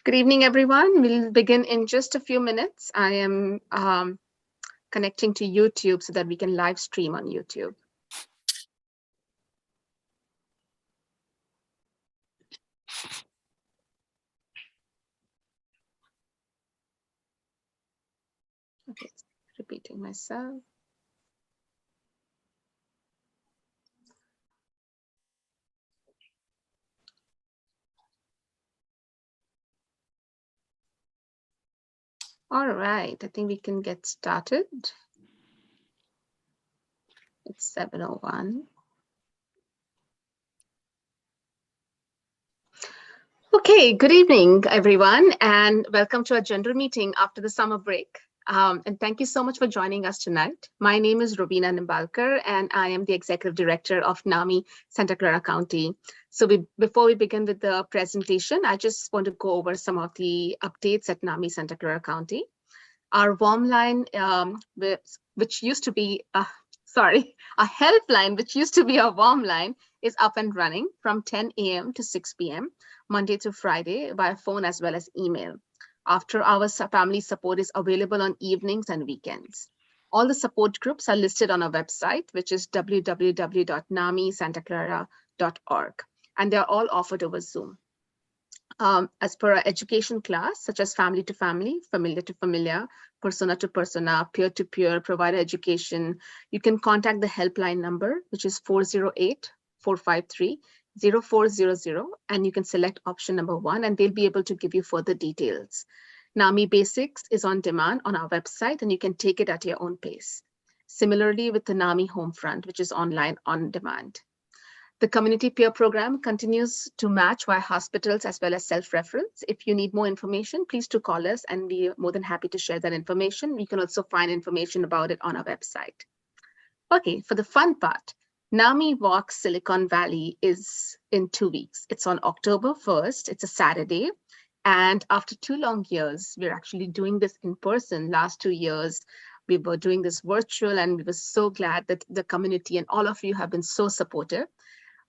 Good evening, everyone. We'll begin in just a few minutes. I am connecting to YouTube so that we can live stream on YouTube. Okay, repeating myself. All right, I think we can get started. It's 7:01. Okay, good evening, everyone, and welcome to our general meeting after the summer break. And thank you so much for joining us tonight. My name is Robina Nimbalkar, and I am the Executive Director of NAMI Santa Clara County. So before we begin with the presentation, I just want to go over some of the updates at NAMI Santa Clara County. Our warm line, which used to be, a helpline, which used to be a warm line, is up and running from 10 a.m. to 6 p.m., Monday to Friday, via phone as well as email. After our family support is available on evenings and weekends. All the support groups are listed on our website, which is www.namisantaclara.org, and they're all offered over Zoom. As per our education class, such as family to family, familiar to familiar, persona to persona, peer to peer, provider education, you can contact the helpline number, which is 408-453-0400, and you can select option number 1, and they'll be able to give you further details. NAMI Basics is on demand on our website, and you can take it at your own pace. Similarly with the NAMI Homefront, which is online on demand. The community peer program continues to match via hospitals as well as self-reference. If you need more information, please do call us and we are more than happy to share that information. You can also find information about it on our website. Okay, for the fun part, NAMI Walk Silicon Valley is in 2 weeks. It's on October 1st. It's a Saturday. And after 2 long years, we're actually doing this in person. Last 2 years, we were doing this virtual, and we were so glad that the community and all of you have been so supportive.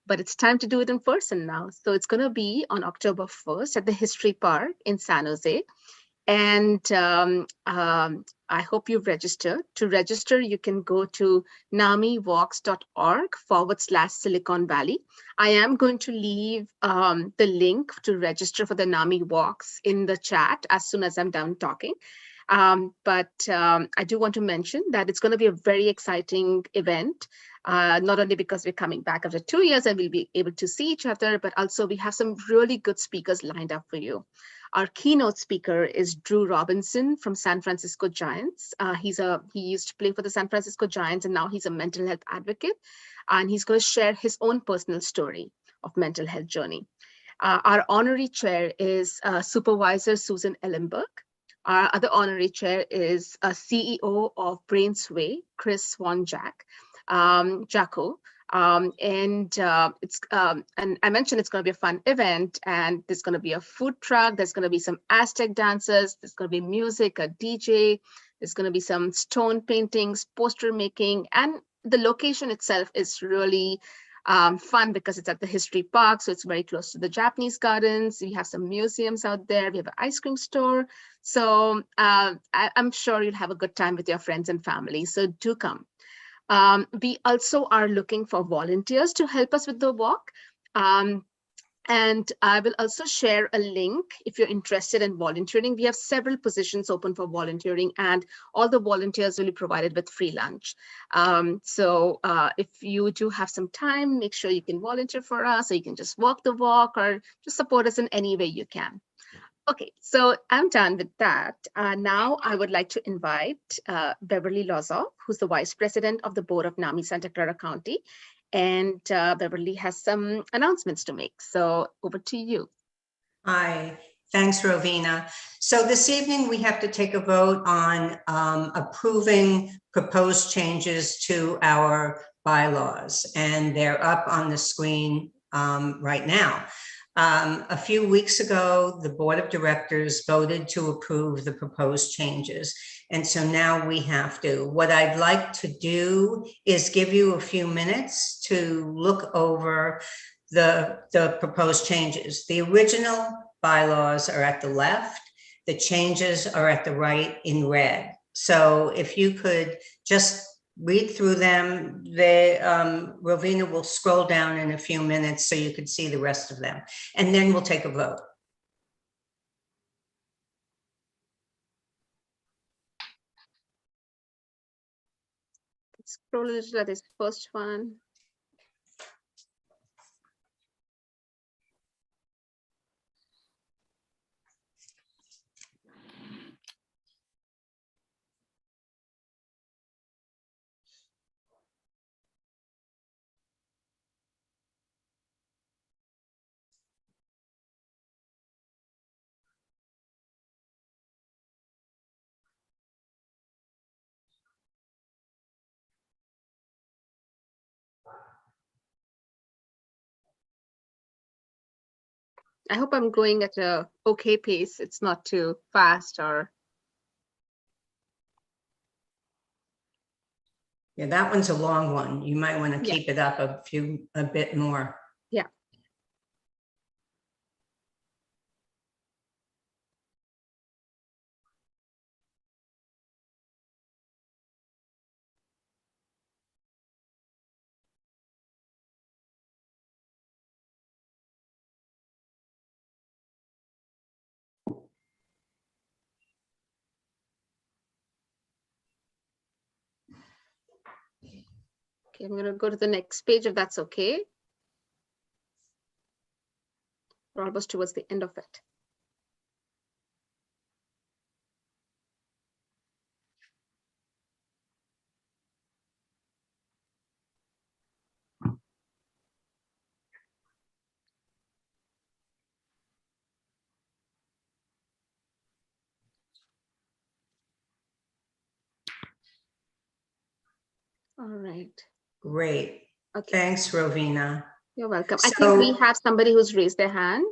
But it's time to do it in person now. So it's going to be on October 1st at the History Park in San Jose. And I hope you've registered. To register, you can go to namiwalks.org/Silicon Valley. I am going to leave the link to register for the NAMI Walks in the chat as soon as I'm done talking. But I do want to mention that it's going to be a very exciting event, not only because we're coming back after 2 years and we'll be able to see each other, but also we have some really good speakers lined up for you. Our keynote speaker is Drew Robinson from San Francisco Giants. He used to play for the San Francisco Giants, and now he's a mental health advocate, and he's going to share his own personal story of mental health journey. Our honorary chair is Supervisor Susan Ellenberg. Our other honorary chair is a CEO of Brainsway, Chris Jacko. And I mentioned it's going to be a fun event, and there's going to be a food truck. There's going to be some Aztec dancers. There's going to be music, a DJ. There's going to be some stone paintings, poster making, and the location itself is really fun because it's at the History Park, so it's very close to the Japanese gardens. We have some museums out there. We have an ice cream store. So I'm sure you'll have a good time with your friends and family. So do come. We also are looking for volunteers to help us with the walk. And I will also share a link if you're interested in volunteering. We have several positions open for volunteering, and all the volunteers will be provided with free lunch. So if you do have some time, make sure you can volunteer for us, or you can just walk the walk or just support us in any way you can. Okay, so I'm done with that. Now I would like to invite Beverly Lozoff, who's the Vice President of the Board of NAMI Santa Clara County. And Beverly has some announcements to make. So over to you. Hi, thanks, Rovina. So this evening we have to take a vote on approving proposed changes to our bylaws, and they're up on the screen right now. A few weeks ago, the Board of Directors voted to approve the proposed changes. And so now we have to. What I'd like to do is give you a few minutes to look over the proposed changes. The original bylaws are at the left. The changes are at the right in red. So if you could just read through them, Rovina will scroll down in a few minutes so you can see the rest of them. And then we'll take a vote. Scroll a little at this first one. I hope I'm going at a okay pace. It's not too fast or. Yeah, that one's a long one. You might want to Yeah. keep it up a bit more. Yeah. Okay, I'm going to go to the next page if that's okay. We're almost towards the end of it. All right. Great. Okay. Thanks, Rovina. You're welcome. I think we have somebody who's raised their hand.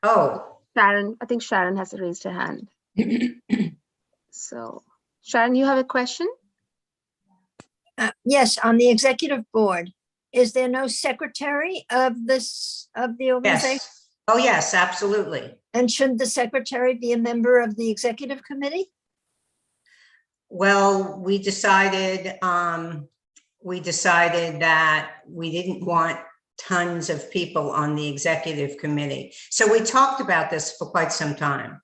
Oh, Sharon, I think Sharon has raised her hand. So, Sharon, you have a question? Yes, on the executive board, is there no secretary of the organization? yes. Oh, yes, absolutely. And should the secretary be a member of the executive committee? Well, we decided that we didn't want tons of people on the executive committee. So we talked about this for quite some time.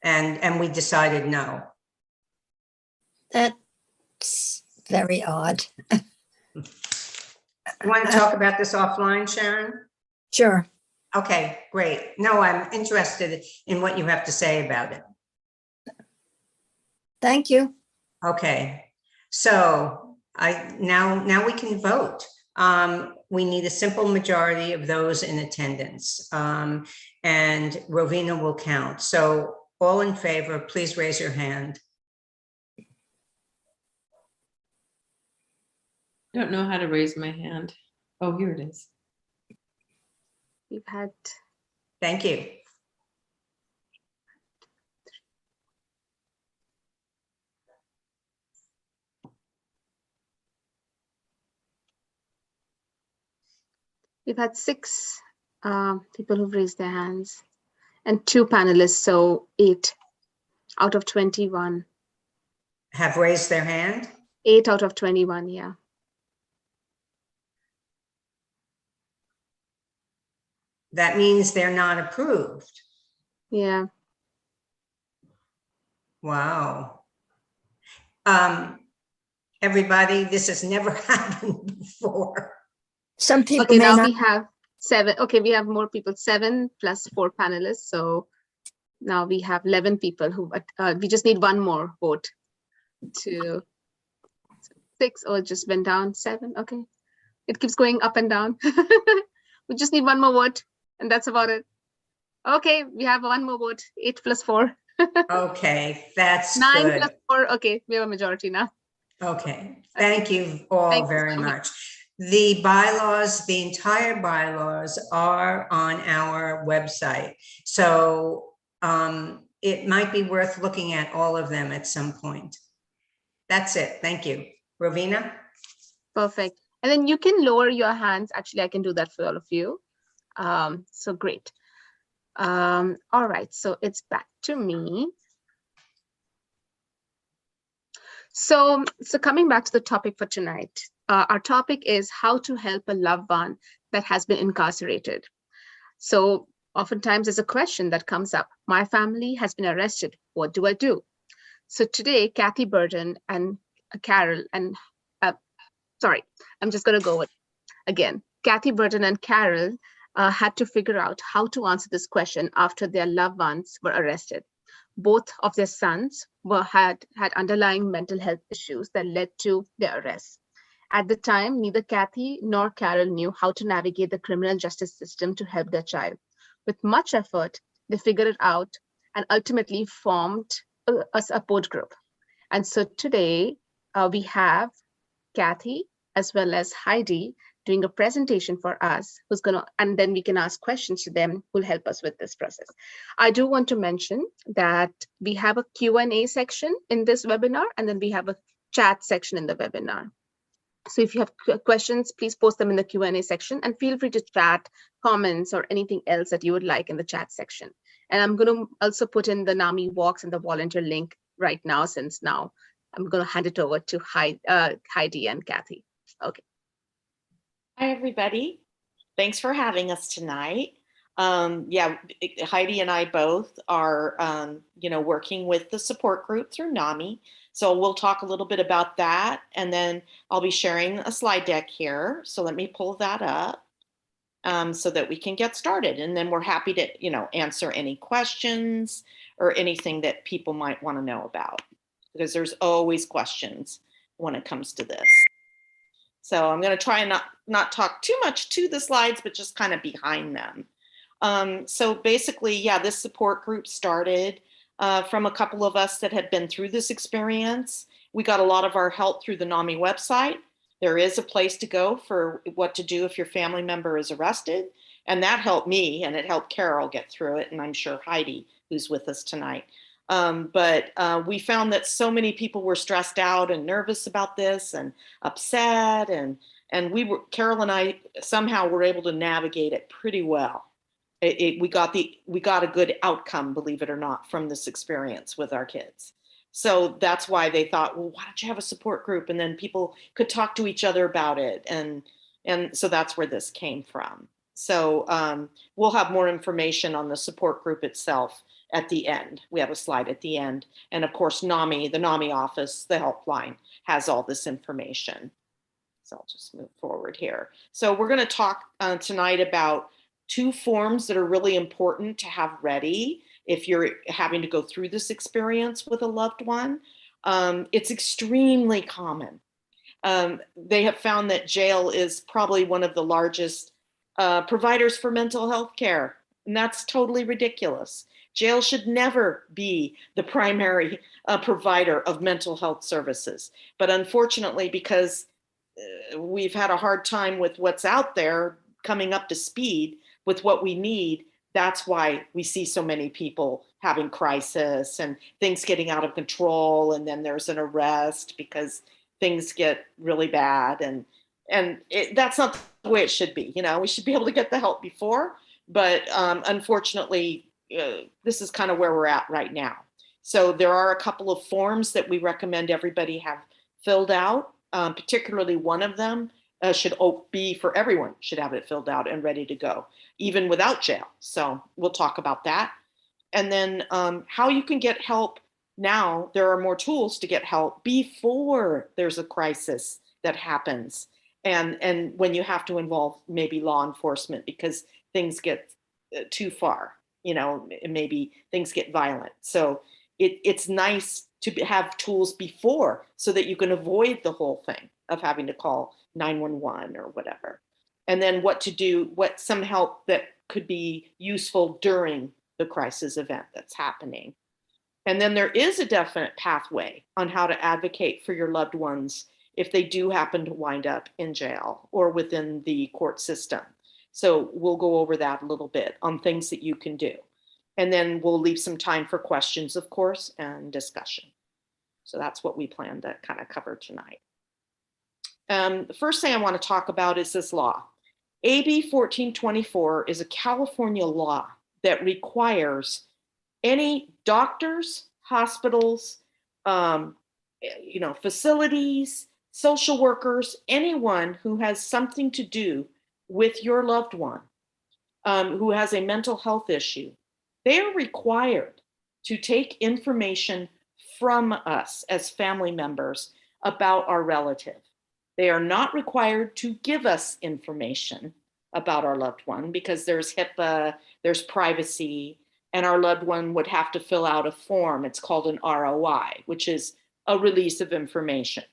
And we decided no. That's very odd. You want to talk about this offline, Sharon? Sure. Okay, great. No, I'm interested in what you have to say about it. Thank you. Okay, so now we can vote. We need a simple majority of those in attendance, and Rovina will count. So all in favor, please raise your hand. I don't know how to raise my hand. Oh, here it is. We've had. Thank you. We've had 6 people who've raised their hands and 2 panelists, so 8 out of 21. Have raised their hand? 8 out of 21, yeah. That means they're not approved. Yeah. Wow. Everybody, this has never happened before. Some people Okay, may now not. we have 7. Okay, we have more people, 7 plus 4 panelists. So now we have 11 people who, we just need one more vote to 6, or it just went down 7. Okay. It keeps going up and down. We just need one more vote and that's about it. Okay, we have one more vote, 8 plus 4. Okay, that's 9 good. plus 4. Okay, we have a majority now. Okay, thank you all Thank you very so much. much. The bylaws, the entire bylaws are on our website. So it might be worth looking at all of them at some point. That's it. Thank you. Rovina? Perfect. And then you can lower your hands. Actually, I can do that for all of you. So great. All right, so it's back to me. So coming back to the topic for tonight, our topic is how to help a loved one that has been incarcerated. So oftentimes there's a question that comes up. My family has been arrested. What do I do? So today, Kathy Burton and Carol and sorry, I'm just going to go with again. Kathy Burton and Carol had to figure out how to answer this question after their loved ones were arrested. Both of their sons had underlying mental health issues that led to their arrest. At the time, neither Kathy nor Carol knew how to navigate the criminal justice system to help their child. With much effort, they figured it out and ultimately formed a support group. And so today we have Kathy as well as Heidi doing a presentation for us, who's gonna, and then we can ask questions to them who'll help us with this process. I do want to mention that we have a Q&A section in this webinar, and then we have a chat section in the webinar. So if you have questions, please post them in the Q&A section, and feel free to chat, comments, or anything else that you would like in the chat section. And I'm going to also put in the NAMI walks and the volunteer link right now, since now I'm going to hand it over to Heidi and Kathy. Okay. Hi, everybody. Thanks for having us tonight. Yeah, Heidi and I both are, working with the support group through NAMI. So we'll talk a little bit about that, and then I'll be sharing a slide deck here. So let me pull that up so that we can get started. And then we're happy to, answer any questions or anything that people might want to know about, because there's always questions when it comes to this. So I'm going to try and not talk too much to the slides, but just kind of behind them. So basically, yeah, this support group started from a couple of us that had been through this experience. We got a lot of our help through the NAMI website. There is a place to go for what to do if your family member is arrested. And that helped me, and it helped Carol get through it. And I'm sure Heidi, who's with us tonight. But we found that so many people were stressed out and nervous about this and upset. And Carol and I somehow were able to navigate it pretty well. We got a good outcome, believe it or not, from this experience with our kids. So that's why they thought, well, why don't you have a support group? And then people could talk to each other about it. And so that's where this came from. So we'll have more information on the support group itself at the end. We have a slide at the end. And of course, NAMI, the NAMI office, the helpline, has all this information. So I'll just move forward here. So we're going to talk tonight about 2 forms that are really important to have ready if you're having to go through this experience with a loved one. It's extremely common. They have found that jail is probably one of the largest providers for mental health care, and that's totally ridiculous. Jail should never be the primary provider of mental health services. But unfortunately, because we've had a hard time with what's out there coming up to speed with what we need, that's why we see so many people having crisis and things getting out of control. And then there's an arrest because things get really bad. And that's not the way it should be. We should be able to get the help before. But unfortunately, this is kind of where we're at right now. So there are a couple of forms that we recommend everybody have filled out, particularly one of them should be for everyone, should have it filled out and ready to go, even without jail. So we'll talk about that. And then how you can get help now. There are more tools to get help before there's a crisis that happens. And when you have to involve maybe law enforcement because things get too far, maybe things get violent. So it's nice to have tools before so that you can avoid the whole thing of having to call 911 or whatever. And then what to do, some help that could be useful during the crisis event that's happening. And then there is a definite pathway on how to advocate for your loved ones if they do happen to wind up in jail or within the court system. So we'll go over that a little bit on things that you can do. And then we'll leave some time for questions, of course, and discussion. So that's what we plan to kind of cover tonight. The first thing I want to talk about is this law. AB 1424 is a California law that requires any doctors, hospitals, facilities, social workers, anyone who has something to do with your loved one, who has a mental health issue. They are required to take information from us as family members about our relative. They are not required to give us information about our loved one because there's HIPAA, there's privacy, and our loved one would have to fill out a form. It's called an ROI, which is a release of information.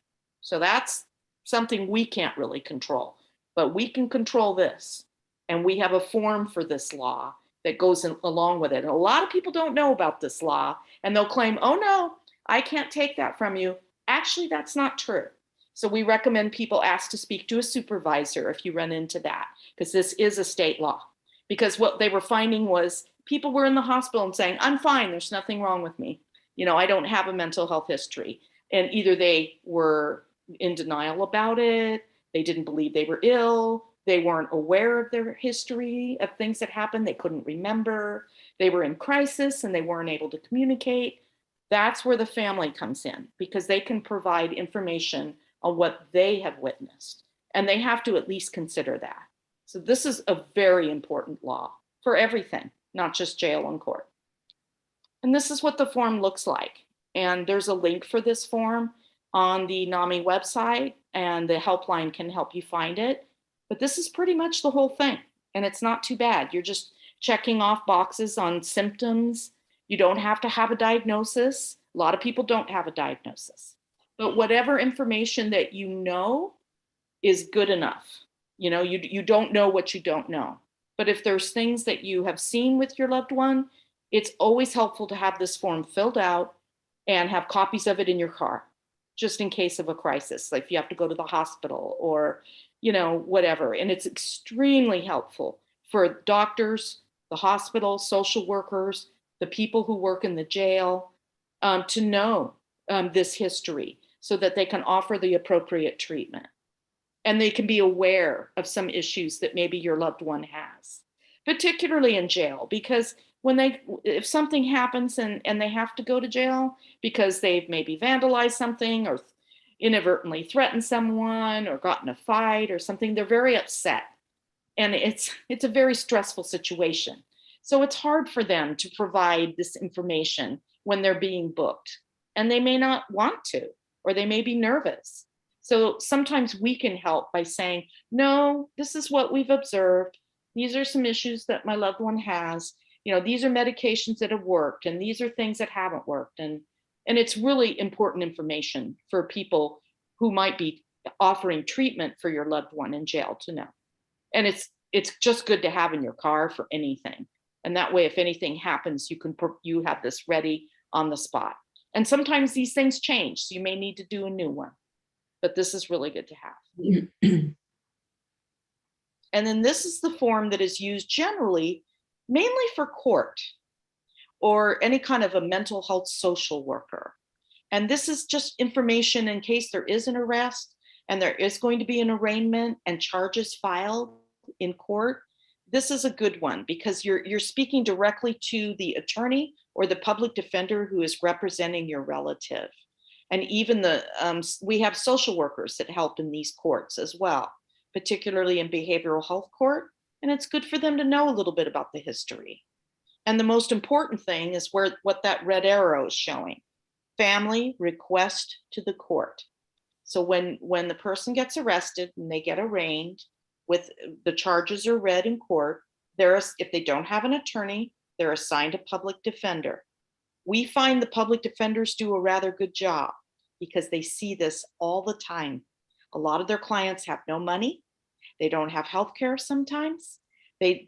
So that's something we can't really control, but we can control this. And we have a form for this law that goes along with it. And a lot of people don't know about this law, and they'll claim, oh no, I can't take that from you. Actually, that's not true. So we recommend people ask to speak to a supervisor if you run into that, because this is a state law. Because what they were finding was people were in the hospital and saying, I'm fine, there's nothing wrong with me. I don't have a mental health history. And either they were in denial about it, they didn't believe they were ill, they weren't aware of their history of things that happened, they couldn't remember, they were in crisis and they weren't able to communicate. That's where the family comes in, because they can provide information on what they have witnessed, and they have to at least consider that. So this is a very important law for everything, not just jail and court. And this is what the form looks like. And there's a link for this form on the NAMI website, and the helpline can help you find it. But this is pretty much the whole thing. And it's not too bad. You're just checking off boxes on symptoms. You don't have to have a diagnosis. A lot of people don't have a diagnosis. But whatever information that you know is good enough. You don't know what you don't know. But if there's things that you have seen with your loved one, it's always helpful to have this form filled out and have copies of it in your car, just in case of a crisis, like if you have to go to the hospital or, whatever. And it's extremely helpful for doctors, the hospital, social workers, the people who work in the jail, to know this history so that they can offer the appropriate treatment. And they can be aware of some issues that maybe your loved one has, particularly in jail, because if something happens and they have to go to jail because they've maybe vandalized something or inadvertently threatened someone or gotten in a fight or something, they're very upset. And it's a very stressful situation. So it's hard for them to provide this information when they're being booked, and they may not want to, or they may be nervous. So sometimes we can help by saying, no, this is what we've observed. These are some issues that my loved one has. These are medications that have worked, and these are things that haven't worked. And it's really important information for people who might be offering treatment for your loved one in jail to know. And it's just good to have in your car for anything. And that way, if anything happens, you have this ready on the spot. And sometimes these things change, so you may need to do a new one. But this is really good to have. And then this is the form that is used generally, mainly for court or any kind of a mental health social worker. And this is just information in case there is an arrest and there is going to be an arraignment and charges filed in court. This is a good one because you're speaking directly to the attorney or the public defender who is representing your relative. And even we have social workers that help in these courts as well, particularly in behavioral health court. And it's good for them to know a little bit about the history. And the most important thing is what that red arrow is showing. Family request to the court. So when the person gets arrested and they get arraigned, with the charges are read in court, if they don't have an attorney, they're assigned a public defender. We find the public defenders do a rather good job because they see this all the time. A lot of their clients have no money. They don't have health care sometimes. They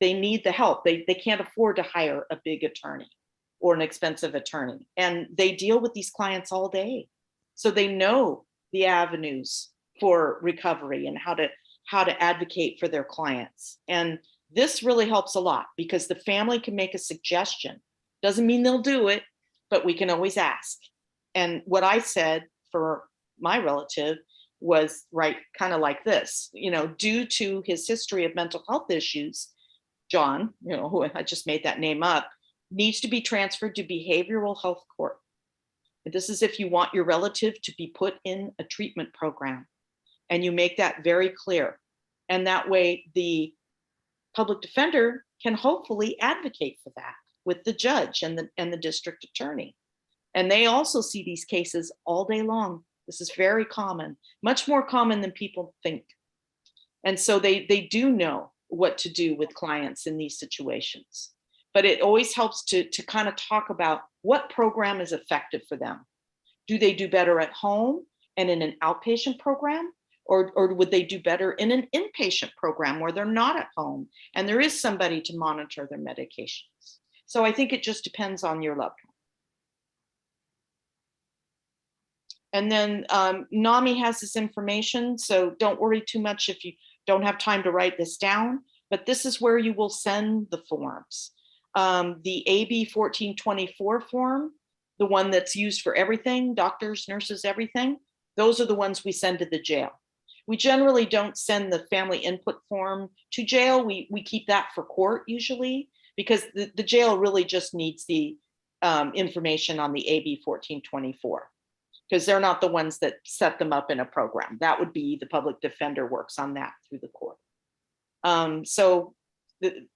need the help. They can't afford to hire a big attorney or an expensive attorney. And they deal with these clients all day. So they know the avenues for recovery and how to advocate for their clients. And this really helps a lot because the family can make a suggestion. Doesn't mean they'll do it, but we can always ask. And what I said for my relative was kind of like this, due to his history of mental health issues, John, who I just made that name up, needs to be transferred to behavioral health court. This is if you want your relative to be put in a treatment program, and you make that very clear. And that way the public defender can hopefully advocate for that with the judge and the district attorney. And they also see these cases all day long. This is very common, much more common than people think. And so they do know what to do with clients in these situations. But it always helps to kind of talk about what program is effective for them. Do they do better at home and in an outpatient program? Or would they do better in an inpatient program where they're not at home and there is somebody to monitor their medications? So I think it just depends on your loved one. And then NAMI has this information, so don't worry too much if you don't have time to write this down, but this is where you will send the forms. The AB 1424 form, the one that's used for everything, doctors, nurses, everything, those are the ones we send to the jail. We generally don't send the family input form to jail. We keep that for court usually, because the jail really just needs the information on the AB 1424, because they're not the ones that set them up in a program. That would be the public defender works on that through the court. So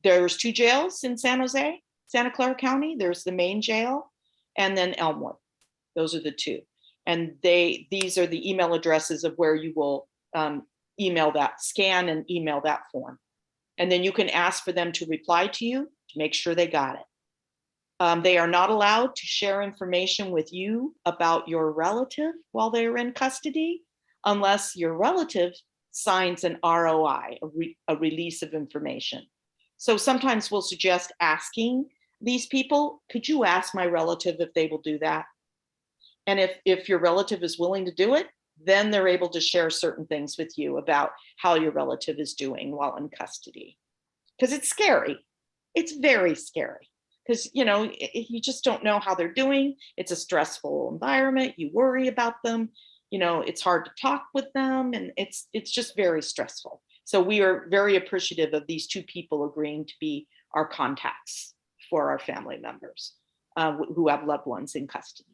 there's 2 jails in San Jose, Santa Clara County. There's the main jail and then Elmwood. Those are the 2. And these are the email addresses of where you will email that, scan and email that form. And then you can ask for them to reply to you to make sure they got it. They are not allowed to share information with you about your relative while they're in custody, unless your relative signs an ROI, a release of information. So sometimes we'll suggest asking these people, could you ask my relative if they will do that? And if your relative is willing to do it, then they're able to share certain things with you about how your relative is doing while in custody. Because it's scary. It's very scary. Because, you just don't know how they're doing. It's a stressful environment. You worry about them. It's hard to talk with them, and it's just very stressful. So we are very appreciative of these 2 people agreeing to be our contacts for our family members who have loved ones in custody.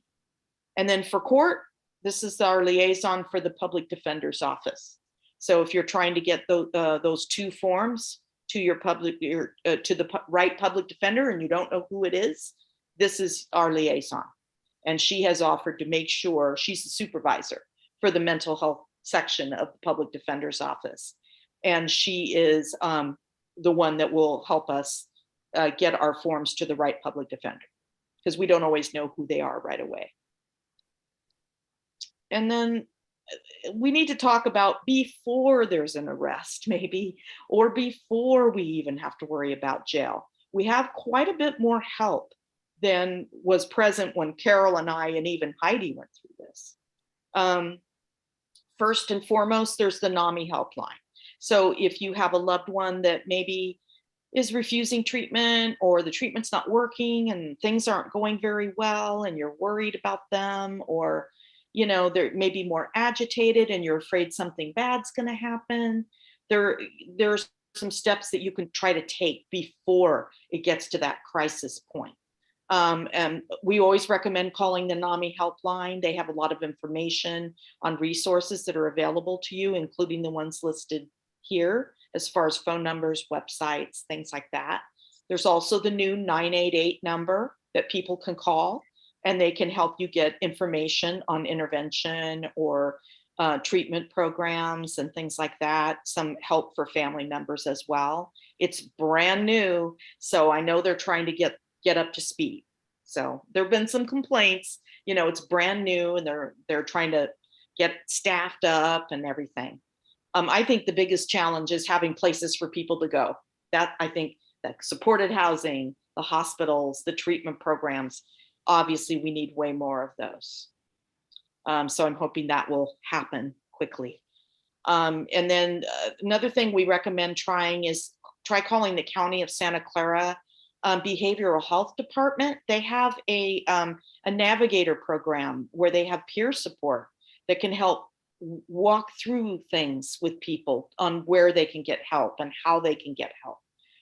And then for court, this is our liaison for the public defender's office. So if you're trying to get those 2 forms to your to the right public defender and you don't know who it is, this is our liaison. And she has offered to make sure, she's the supervisor for the mental health section of the public defender's office. And she is the one that will help us get our forms to the right public defender, because we don't always know who they are right away. And then we need to talk about before there's an arrest, maybe, or before we even have to worry about jail. We have quite a bit more help than was present when Carol and I and even Heidi went through this. First and foremost, there's the Nami Helpline. So if you have a loved one that maybe is refusing treatment, or the treatment's not working and things aren't going very well and you're worried about them, or they're maybe more agitated and you're afraid something bad's going to happen, there's some steps that you can try to take before it gets to that crisis point. And we always recommend calling the NAMI Helpline. They have a lot of information on resources that are available to you, including the ones listed here, as far as phone numbers, websites, things like that. There's also the new 988 number that people can call, and they can help you get information on intervention or treatment programs and things like that. Some help for family members as well. It's brand new, so I know they're trying to get up to speed. So there have been some complaints, it's brand new, and they're trying to get staffed up and everything. I think the biggest challenge is having places for people to go. That, I think, that supported housing, the hospitals, the treatment programs, obviously we need way more of those. So I'm hoping that will happen quickly. And then another thing we recommend trying is try calling the County of Santa Clara Behavioral Health Department. They have a navigator program where they have peer support that can help walk through things with people on where they can get help and how they can get help.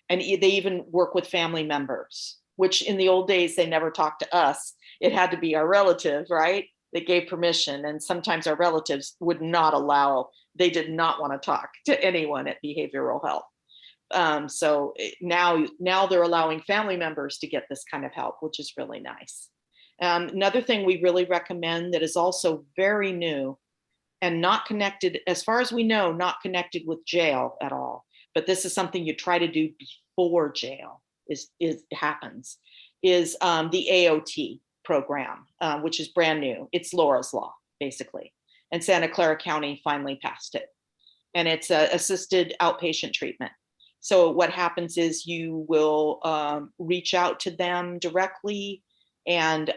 And they even work with family members, which in the old days, they never talked to us. It had to be our relative, right? That gave permission. And sometimes our relatives would not allow, they did not want to talk to anyone at behavioral health. So now they're allowing family members to get this kind of help, which is really nice. Another thing we really recommend that is also very new and not connected, as far as we know, not connected with jail at all, but this is something you try to do before jail happens, is the AOT program, which is brand new. It's Laura's Law, basically. And Santa Clara County finally passed it. And it's assisted outpatient treatment. So what happens is you will reach out to them directly and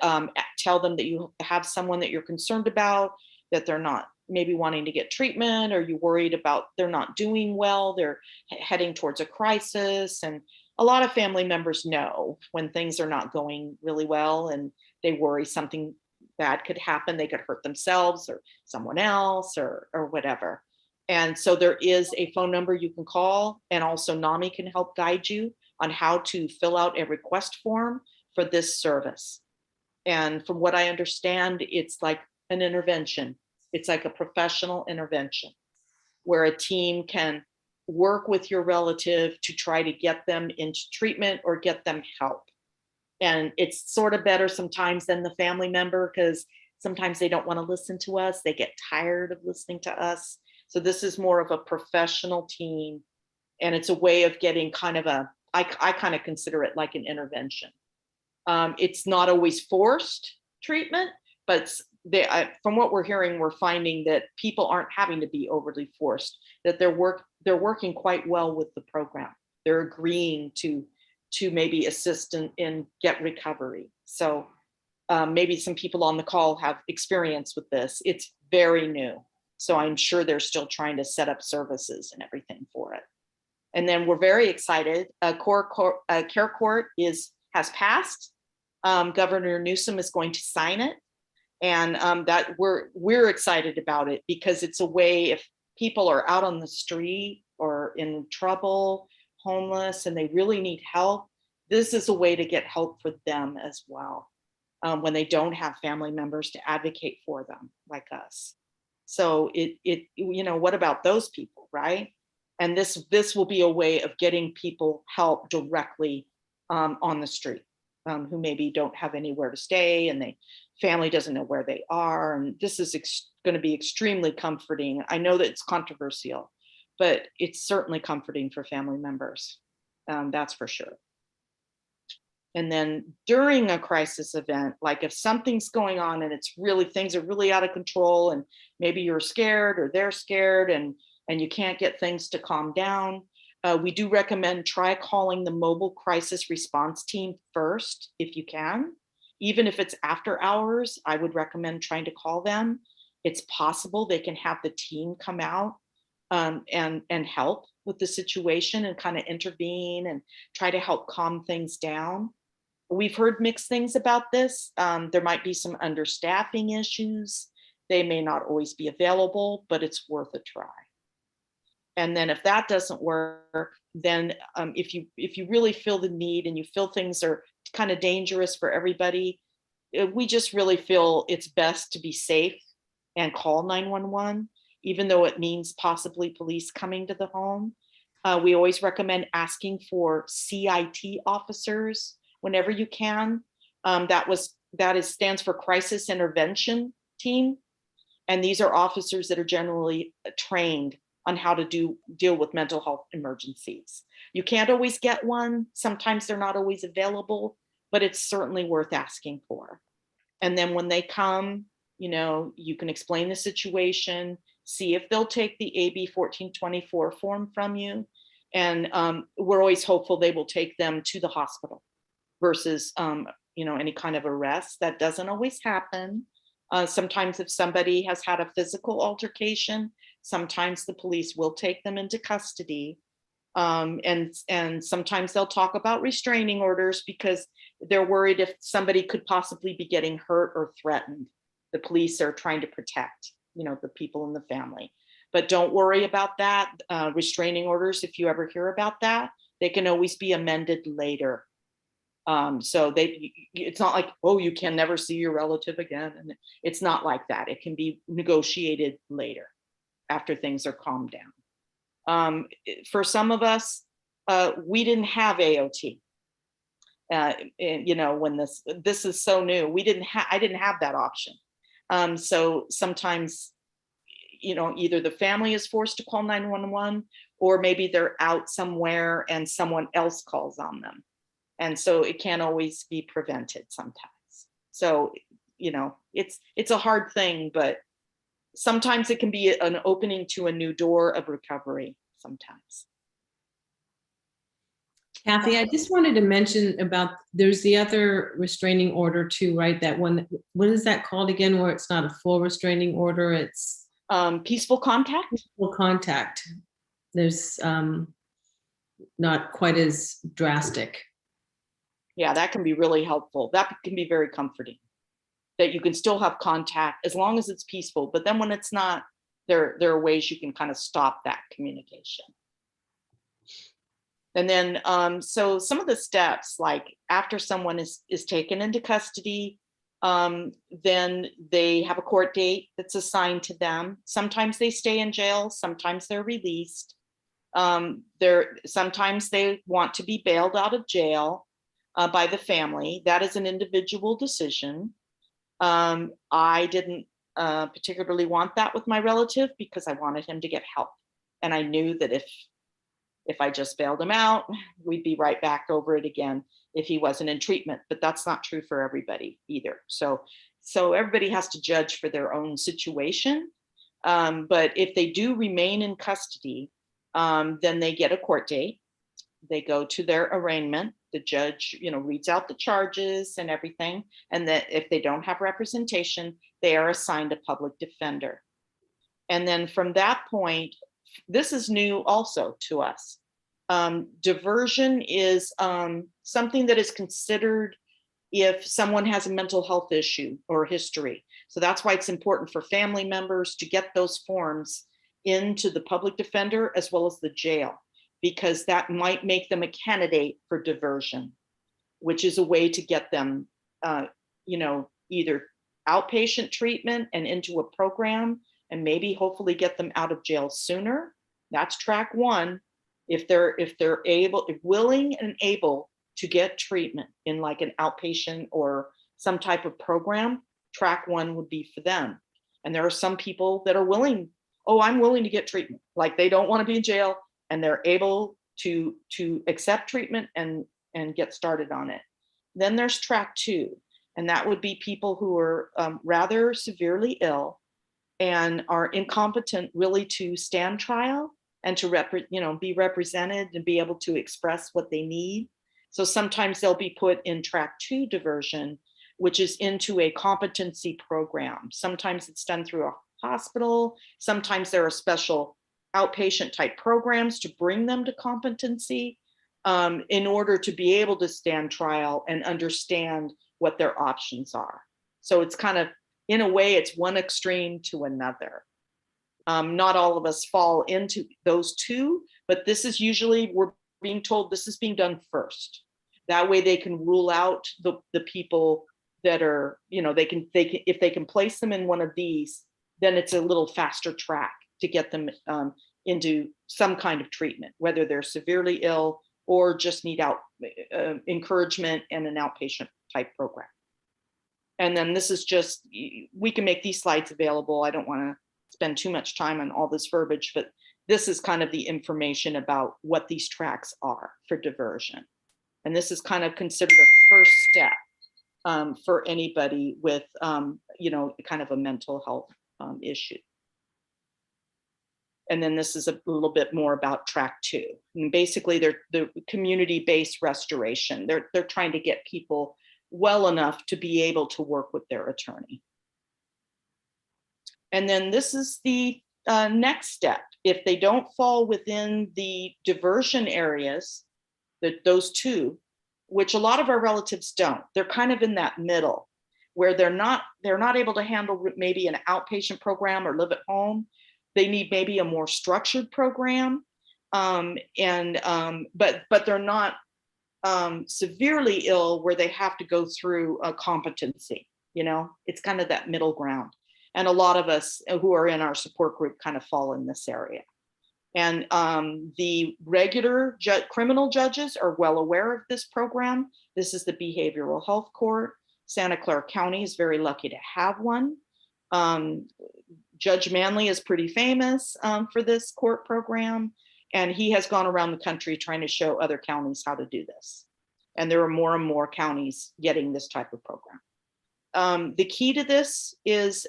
tell them that you have someone that you're concerned about, that they're not maybe wanting to get treatment, or you're worried about they're not doing well, they're heading towards a crisis. And a lot of family members know when things are not going really well and they worry something bad could happen. They could hurt themselves or someone else or whatever. And so there is a phone number you can call, and also NAMI can help guide you on how to fill out a request form for this service. And from what I understand, it's like an intervention. It's like a professional intervention where a team can work with your relative to try to get them into treatment or get them help. And it's sort of better sometimes than the family member, because sometimes they don't want to listen to us. They get tired of listening to us. So this is more of a professional team, and it's a way of getting kind of I kind of consider it like an intervention. It's not always forced treatment, but from what we're hearing, we're finding that people aren't having to be overly forced, that they're working quite well with the program. They're agreeing to maybe assist in get recovery. So maybe some people on the call have experience with this. It's very new. So I'm sure they're still trying to set up services and everything for it. And then we're very excited. Care Court has passed. Governor Newsom is going to sign it. And that we're excited about it, because it's a way, if people are out on the street or in trouble, homeless, and they really need help, this is a way to get help for them as well, when they don't have family members to advocate for them like us. So what about those people, right? And this will be a way of getting people help directly on the street, who maybe don't have anywhere to stay and family doesn't know where they are. And this is going to be extremely comforting. I know that it's controversial, but it's certainly comforting for family members. That's for sure. And then during a crisis event, like if something's going on and things are really out of control, and maybe you're scared or they're scared and you can't get things to calm down, we do recommend try calling the mobile crisis response team first, if you can. Even if it's after hours, I would recommend trying to call them. It's possible they can have the team come out and help with the situation and kind of intervene and try to help calm things down. We've heard mixed things about this. There might be some understaffing issues. They may not always be available, but it's worth a try. And then if that doesn't work, then if you really feel the need and you feel things are kind of dangerous for everybody, we just really feel it's best to be safe and call 911, even though it means possibly police coming to the home. We always recommend asking for CIT officers whenever you can. That stands for Crisis Intervention Team. And these are officers that are generally trained on how to deal with mental health emergencies. You can't always get one. Sometimes they're not always available, but it's certainly worth asking for. And then when they come, you can explain the situation, see if they'll take the AB 1424 form from you. And we're always hopeful they will take them to the hospital versus, any kind of arrest. That doesn't always happen. Sometimes if somebody has had a physical altercation, sometimes the police will take them into custody. And sometimes they'll talk about restraining orders because they're worried if somebody could possibly be getting hurt or threatened. The police are trying to protect, the people in the family. But don't worry about that. Restraining orders, if you ever hear about that, They can always be amended later. So it's not like, oh, you can never see your relative again. And it's not like that. It can be negotiated later after things are calmed down. For some of us, we didn't have AOT. When this is so new, I didn't have that option. So sometimes, either the family is forced to call 911, or maybe they're out somewhere and someone else calls on them. And so it can't always be prevented sometimes. So, it's a hard thing, but sometimes it can be an opening to a new door of recovery sometimes. Kathy, I just wanted to mention about, there's the other restraining order too, right? That one, what is that called again, where it's not a full restraining order, it's peaceful contact? Peaceful contact. There's not quite as drastic. Yeah, that can be really helpful. That can be very comforting, that you can still have contact as long as it's peaceful. But then when it's not, there are ways you can kind of stop that communication. And then, so some of the steps, like after someone is taken into custody, then they have a court date that's assigned to them. Sometimes they stay in jail, sometimes they're released. Sometimes they want to be bailed out of jail by the family. That is an individual decision. I didn't particularly want that with my relative because I wanted him to get help. And I knew that if I just bailed him out, we'd be right back over it again if he wasn't in treatment. But that's not true for everybody either. So everybody has to judge for their own situation. But if they do remain in custody, then they get a court date. They go to their arraignment. The judge, reads out the charges and everything. And that if they don't have representation, they are assigned a public defender. And then from that point, this is new also to us. Diversion is something that is considered if someone has a mental health issue or history. So that's why it's important for family members to get those forms into the public defender as well as the jail, because that might make them a candidate for diversion, which is a way to get them, either outpatient treatment and into a program, and maybe hopefully get them out of jail sooner. That's track one. If they're willing and able to get treatment in like an outpatient or some type of program, track one would be for them. And there are some people that are willing, I'm willing to get treatment. Like they don't want to be in jail and they're able to accept treatment and get started on it. Then there's track two, and that would be people who are rather severely ill and are incompetent really to stand trial and to be represented and be able to express what they need. So sometimes they'll be put in track two diversion, which is into a competency program. Sometimes it's done through a hospital. Sometimes there are special outpatient type programs to bring them to competency in order to be able to stand trial and understand what their options are. So it's kind of, in a way, it's one extreme to another. Not all of us fall into those two, but this is usually, we're being told this is being done first. That way they can rule out the people that are, they can, if they can place them in one of these, then it's a little faster track to get them into some kind of treatment, whether they're severely ill or just need encouragement and an outpatient type program. And then this is just, we can make these slides available. I don't want to spend too much time on all this verbiage, but this is kind of the information about what these tracks are for diversion. And this is kind of considered a first step for anybody with, kind of a mental health issue. And then this is a little bit more about track two. And basically, they're the community-based restoration. They're trying to get people well enough to be able to work with their attorney. And then this is the next step. If they don't fall within the diversion areas, those two, which a lot of our relatives don't, they're kind of in that middle where they're not able to handle maybe an outpatient program or live at home. They need maybe a more structured program. But they're not severely ill where they have to go through a competency. It's kind of that middle ground. And a lot of us who are in our support group kind of fall in this area. And the regular criminal judges are well aware of this program. This is the Behavioral Health Court. Santa Clara County is very lucky to have one. Judge Manley is pretty famous for this court program, and he has gone around the country trying to show other counties how to do this. And there are more and more counties getting this type of program. The key to this is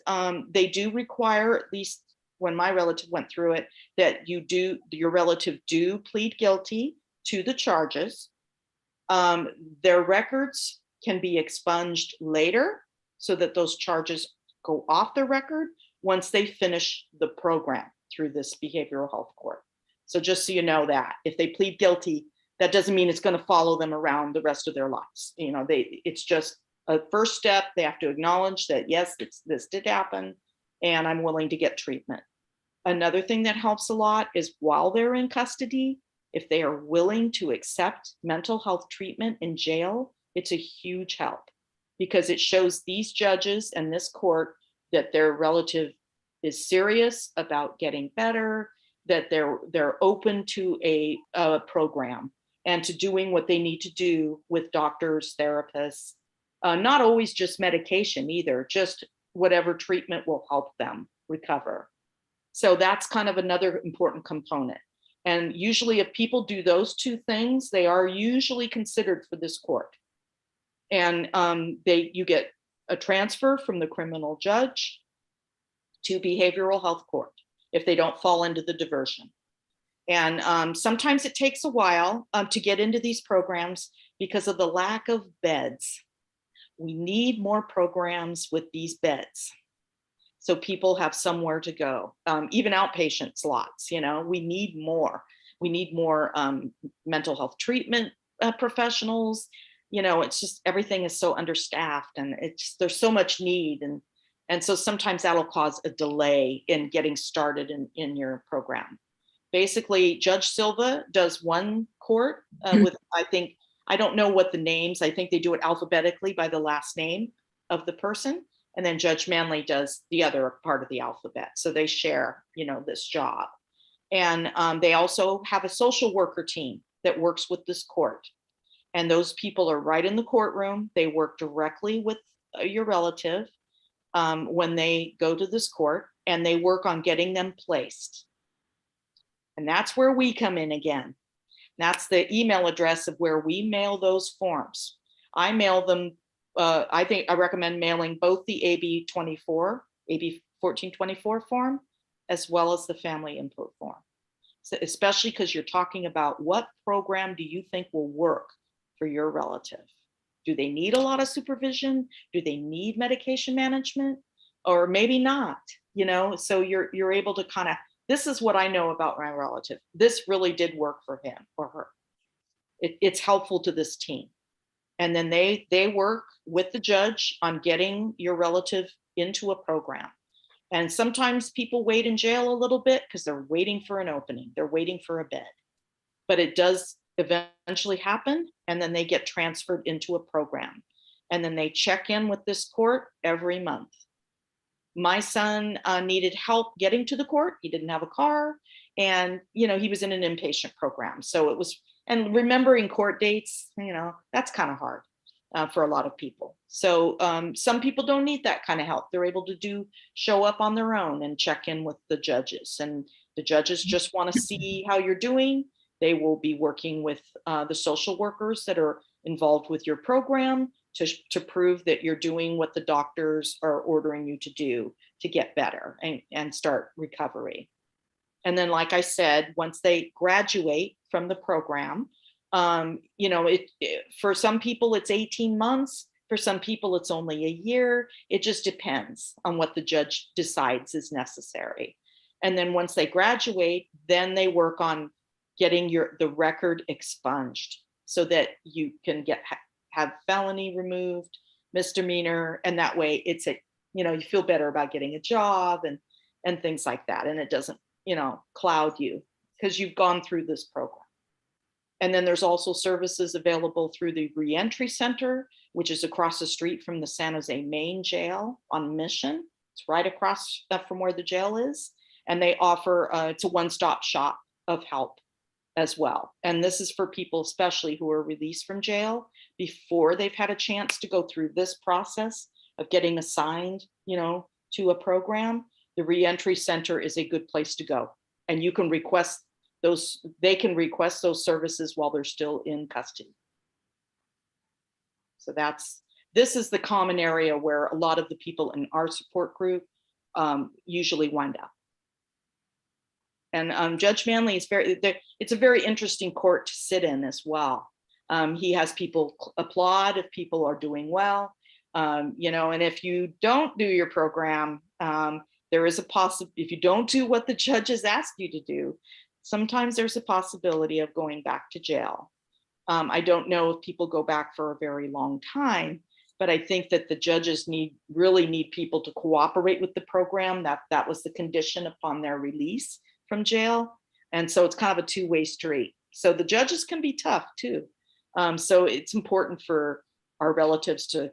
they do require, at least when my relative went through it, that your relative do plead guilty to the charges. Their records can be expunged later so that those charges go off their record once they finish the program through this behavioral health court. So just so you know that if they plead guilty, that doesn't mean it's going to follow them around the rest of their lives. It's just a first step. They have to acknowledge that, yes, this did happen and I'm willing to get treatment. Another thing that helps a lot is while they're in custody, if they are willing to accept mental health treatment in jail, it's a huge help because it shows these judges and this court that their relative is serious about getting better, that they're open to a program and to doing what they need to do with doctors, therapists, not always just medication either, just whatever treatment will help them recover. So that's kind of another important component. And usually if people do those two things, they are usually considered for this court. And you get a transfer from the criminal judge to behavioral health court if they don't fall into the diversion. And sometimes it takes a while to get into these programs because of the lack of beds. We need more programs with these beds so people have somewhere to go, even outpatient slots. We need more. We need more mental health treatment professionals. It's just everything is so understaffed and there's so much need. And so sometimes that'll cause a delay in getting started in your program. Basically, Judge Silva does one court with, I don't know what the names, I think they do it alphabetically by the last name of the person. And then Judge Manley does the other part of the alphabet. So they share, this job. And they also have a social worker team that works with this court. And those people are right in the courtroom. They work directly with your relative when they go to this court, and they work on getting them placed. And that's where we come in again. That's the email address of where we mail those forms. I mail them. I recommend mailing both the AB 1424 form, as well as the family input form. So especially because you're talking about what program do you think will work for your relative? Do they need a lot of supervision? Do they need medication management? Or maybe not, so you're able to kind of, this is what I know about my relative. This really did work for him or her. It's helpful to this team. And then they work with the judge on getting your relative into a program. And sometimes people wait in jail a little bit because they're waiting for an opening. They're waiting for a bed. But it does eventually happen, and then they get transferred into a program. And then they check in with this court every month. My son needed help getting to the court. He didn't have a car, and he was in an inpatient program. So it was, and remembering court dates, that's kind of hard for a lot of people. So some people don't need that kind of help. They're able to show up on their own and check in with the judges, and the judges just want to see how you're doing. They will be working with the social workers that are involved with your program to prove that you're doing what the doctors are ordering you to do to get better and start recovery. And then, like I said, once they graduate from the program, for some people it's 18 months. For some people it's only a year. It just depends on what the judge decides is necessary. And then once they graduate, then they work on getting the record expunged so that you can have felony removed, misdemeanor, and that way you feel better about getting a job and things like that, and it doesn't cloud you because you've gone through this program. And then there's also services available through the Reentry Center, which is across the street from the San Jose main jail on Mission. It's right across from where the jail is. And they offer, it's a one-stop shop of help as well. And this is for people especially who are released from jail before they've had a chance to go through this process of getting assigned, you know, to a program. The Reentry Center is a good place to go. And you can request those, they can request those services while they're still in custody. So this is the common area where a lot of the people in our support group usually wind up. And Judge Manley is it's a very interesting court to sit in as well. He has people applaud if people are doing well, you know, and if you don't do your program, there is a possibility, if you don't do what the judges ask you to do, sometimes there's a possibility of going back to jail. I don't know if people go back for a very long time, but I think that the judges really need people to cooperate with the program. That was the condition upon their release from jail. And so it's kind of a two-way street. So the judges can be tough too. So it's important for our relatives to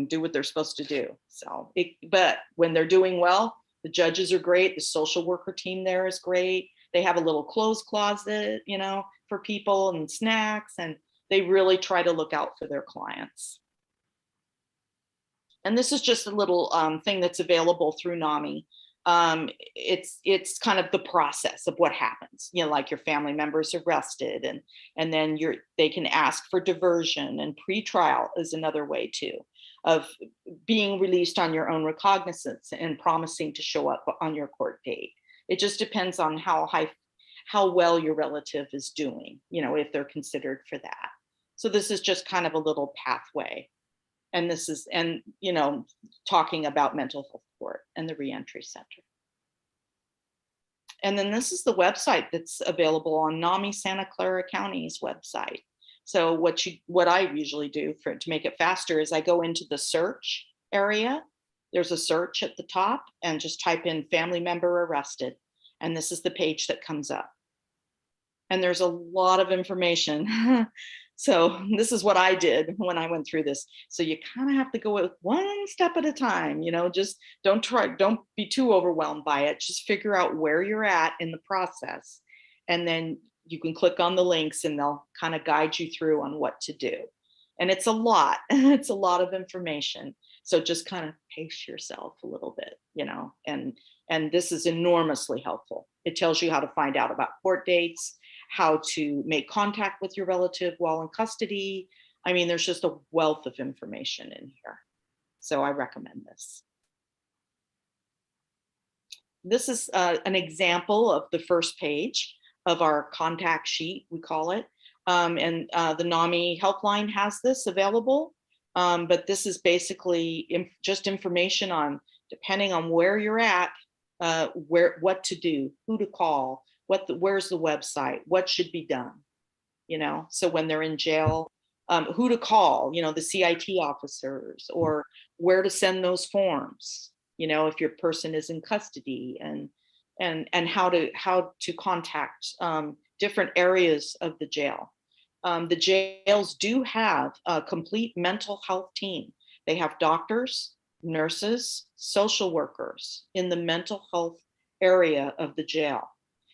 do what they're supposed to do. So, but when they're doing well, the judges are great. The social worker team there is great. They have a little clothes closet, you know, for people and snacks, and they really try to look out for their clients. And this is just a little thing that's available through NAMI. It's kind of the process of what happens, you know, like your family members arrested, and then they can ask for diversion, and pretrial is another way too, of being released on your own recognizance and promising to show up on your court date. It just depends on how well your relative is doing, you know, if they're considered for that. So this is just kind of a little pathway. And this is, and, you know, talking about mental health court and the Reentry Center. And then this is the website that's available on NAMI Santa Clara County's website. So what I usually do to make it faster is I go into the search area. There's a search at the top, and just type in family member arrested. And this is the page that comes up. And there's a lot of information. So this is what I did when I went through this. So you kind of have to go with one step at a time, you know, just don't be too overwhelmed by it. Just figure out where you're at in the process. And then you can click on the links and they'll kind of guide you through on what to do. And it's a lot, it's a lot of information. So just kind of pace yourself a little bit, you know, and this is enormously helpful. It tells you how to find out about court dates, how to make contact with your relative while in custody. I mean, there's just a wealth of information in here. So I recommend this. This is an example of the first page of our contact sheet, we call it. And the Nami Helpline has this available. But this is basically just information on, depending on where you're at, what to do, who to call, where's the website, what should be done, you know? So when they're in jail, who to call, you know, the CIT officers, or where to send those forms, you know, if your person is in custody, and how to contact different areas of the jail. The jails do have a complete mental health team. They have doctors, nurses, social workers in the mental health area of the jail.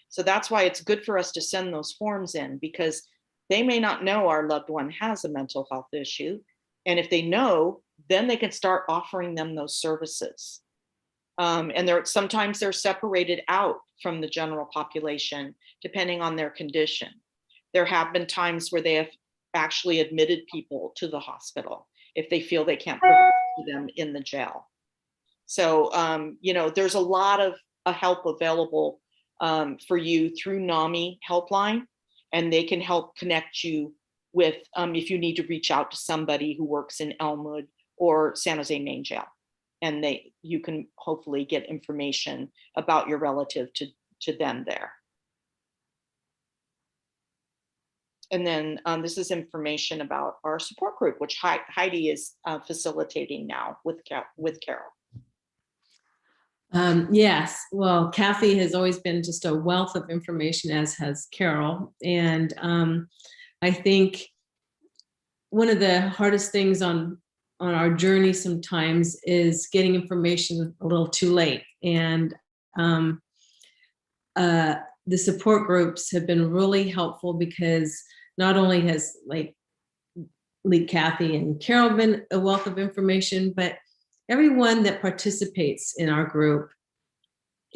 So that's why it's good for us to send those forms in, because they may not know our loved one has a mental health issue. And if they know, then they can start offering them those services. And sometimes they're separated out from the general population, depending on their condition. There have been times where they have actually admitted people to the hospital if they feel they can't provide them in the jail. So, you know, there's a lot of help available for you through NAMI Helpline, and they can help connect you with, if you need to reach out to somebody who works in Elmwood or San Jose main jail, and you can hopefully get information about your relative to them there. And then this is information about our support group, which Heidi is facilitating now with Carol. Yes, well, Kathy has always been just a wealth of information, as has Carol. And I think one of the hardest things on our journey sometimes is getting information a little too late. And the support groups have been really helpful, because not only has Kathy and Carol been a wealth of information, but everyone that participates in our group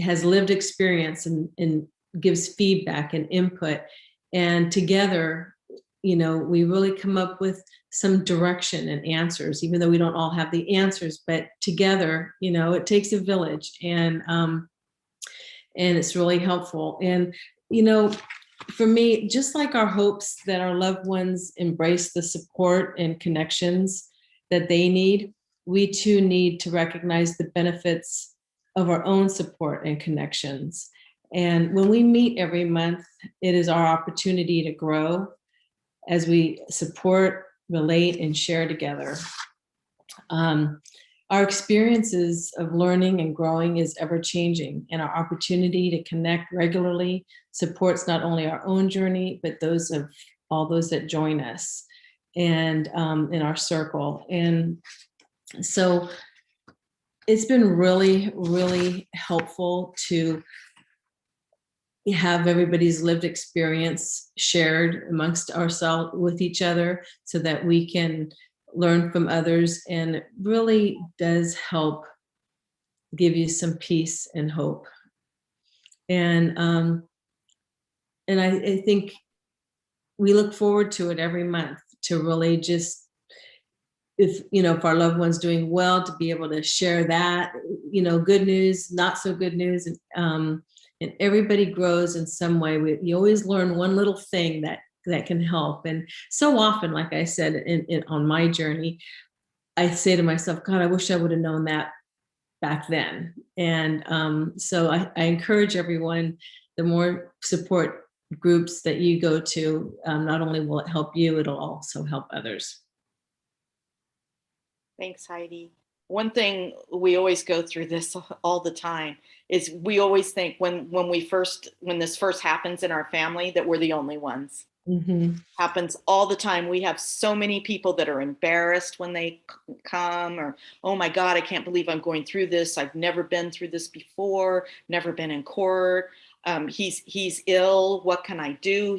has lived experience and gives feedback and input. And together, we really come up with some direction and answers, even though we don't all have the answers, but together, it takes a village, and it's really helpful. And, for me, just like our hopes that our loved ones embrace the support and connections that they need, we too need to recognize the benefits of our own support and connections. And when we meet every month, it is our opportunity to grow as we support, relate, and share together. Our experiences of learning and growing is ever changing, and our opportunity to connect regularly supports not only our own journey, but those of all those that join us and in our circle. And so it's been really, really helpful to have everybody's lived experience shared amongst ourselves with each other, so that we can learn from others, and it really does help give you some peace and hope. And I think we look forward to it every month, to really just, if our loved one's doing well, to be able to share that, good news, not so good news, and everybody grows in some way. You always learn one little thing that can help. And so often, like I said, on my journey, I say to myself, God, I wish I would have known that back then. And so I encourage everyone, the more support groups that you go to, not only will it help you, it'll also help others. Thanks, Heidi. One thing we always go through this all the time is we always think when this first happens in our family that we're the only ones. Mm-hmm. Happens all the time. We have so many people that are embarrassed when they come, or, oh my God, I can't believe I'm going through this. I've never been through this before, never been in court. He's ill. What can I do?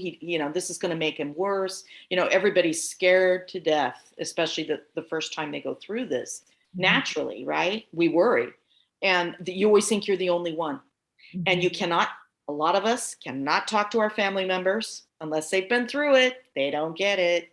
This is going to make him worse. Everybody's scared to death, especially the first time they go through this. Mm-hmm. Naturally, right? We worry. And you always think you're the only one. Mm-hmm. And a lot of us cannot talk to our family members unless they've been through it. They don't get it.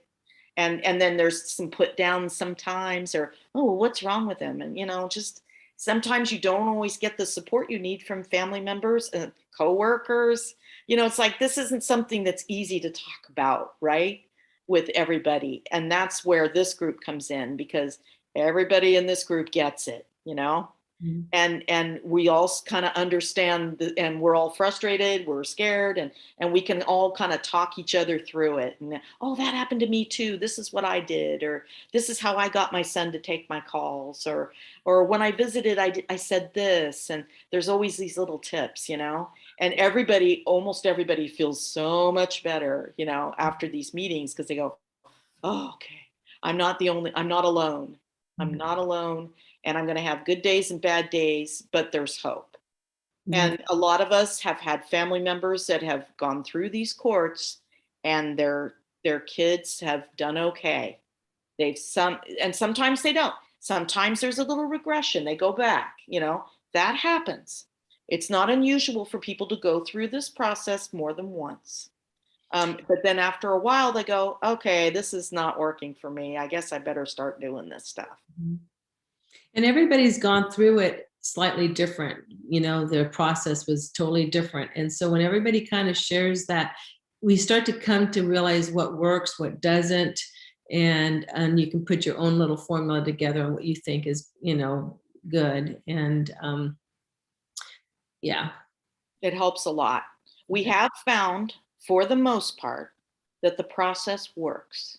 And then there's some put down sometimes, or, oh, what's wrong with them? And, just sometimes you don't always get the support you need from family members and coworkers. It's like, this isn't something that's easy to talk about, right? With everybody. And that's where this group comes in, because everybody in this group gets it, Mm-hmm. And we all kind of understand, and we're all frustrated, we're scared, and we can all kind of talk each other through it. And, oh, that happened to me too. This is what I did, or this is how I got my son to take my calls, or when I visited, I said this. And there's always these little tips, and almost everybody feels so much better, after these meetings, because they go, oh, okay, I'm not alone. I'm not alone. And I'm going to have good days and bad days, but there's hope. Mm-hmm. And a lot of us have had family members that have gone through these courts, and their kids have done okay. And sometimes they don't. Sometimes there's a little regression. They go back, that happens. It's not unusual for people to go through this process more than once. But then after a while, they go, okay, this is not working for me. I guess I better start doing this stuff. Mm-hmm. And everybody's gone through it slightly different. Their process was totally different. And so when everybody kind of shares that, we start to come to realize what works, what doesn't, and you can put your own little formula together on what you think is, good. And yeah. It helps a lot. We have found, for the most part, that the process works.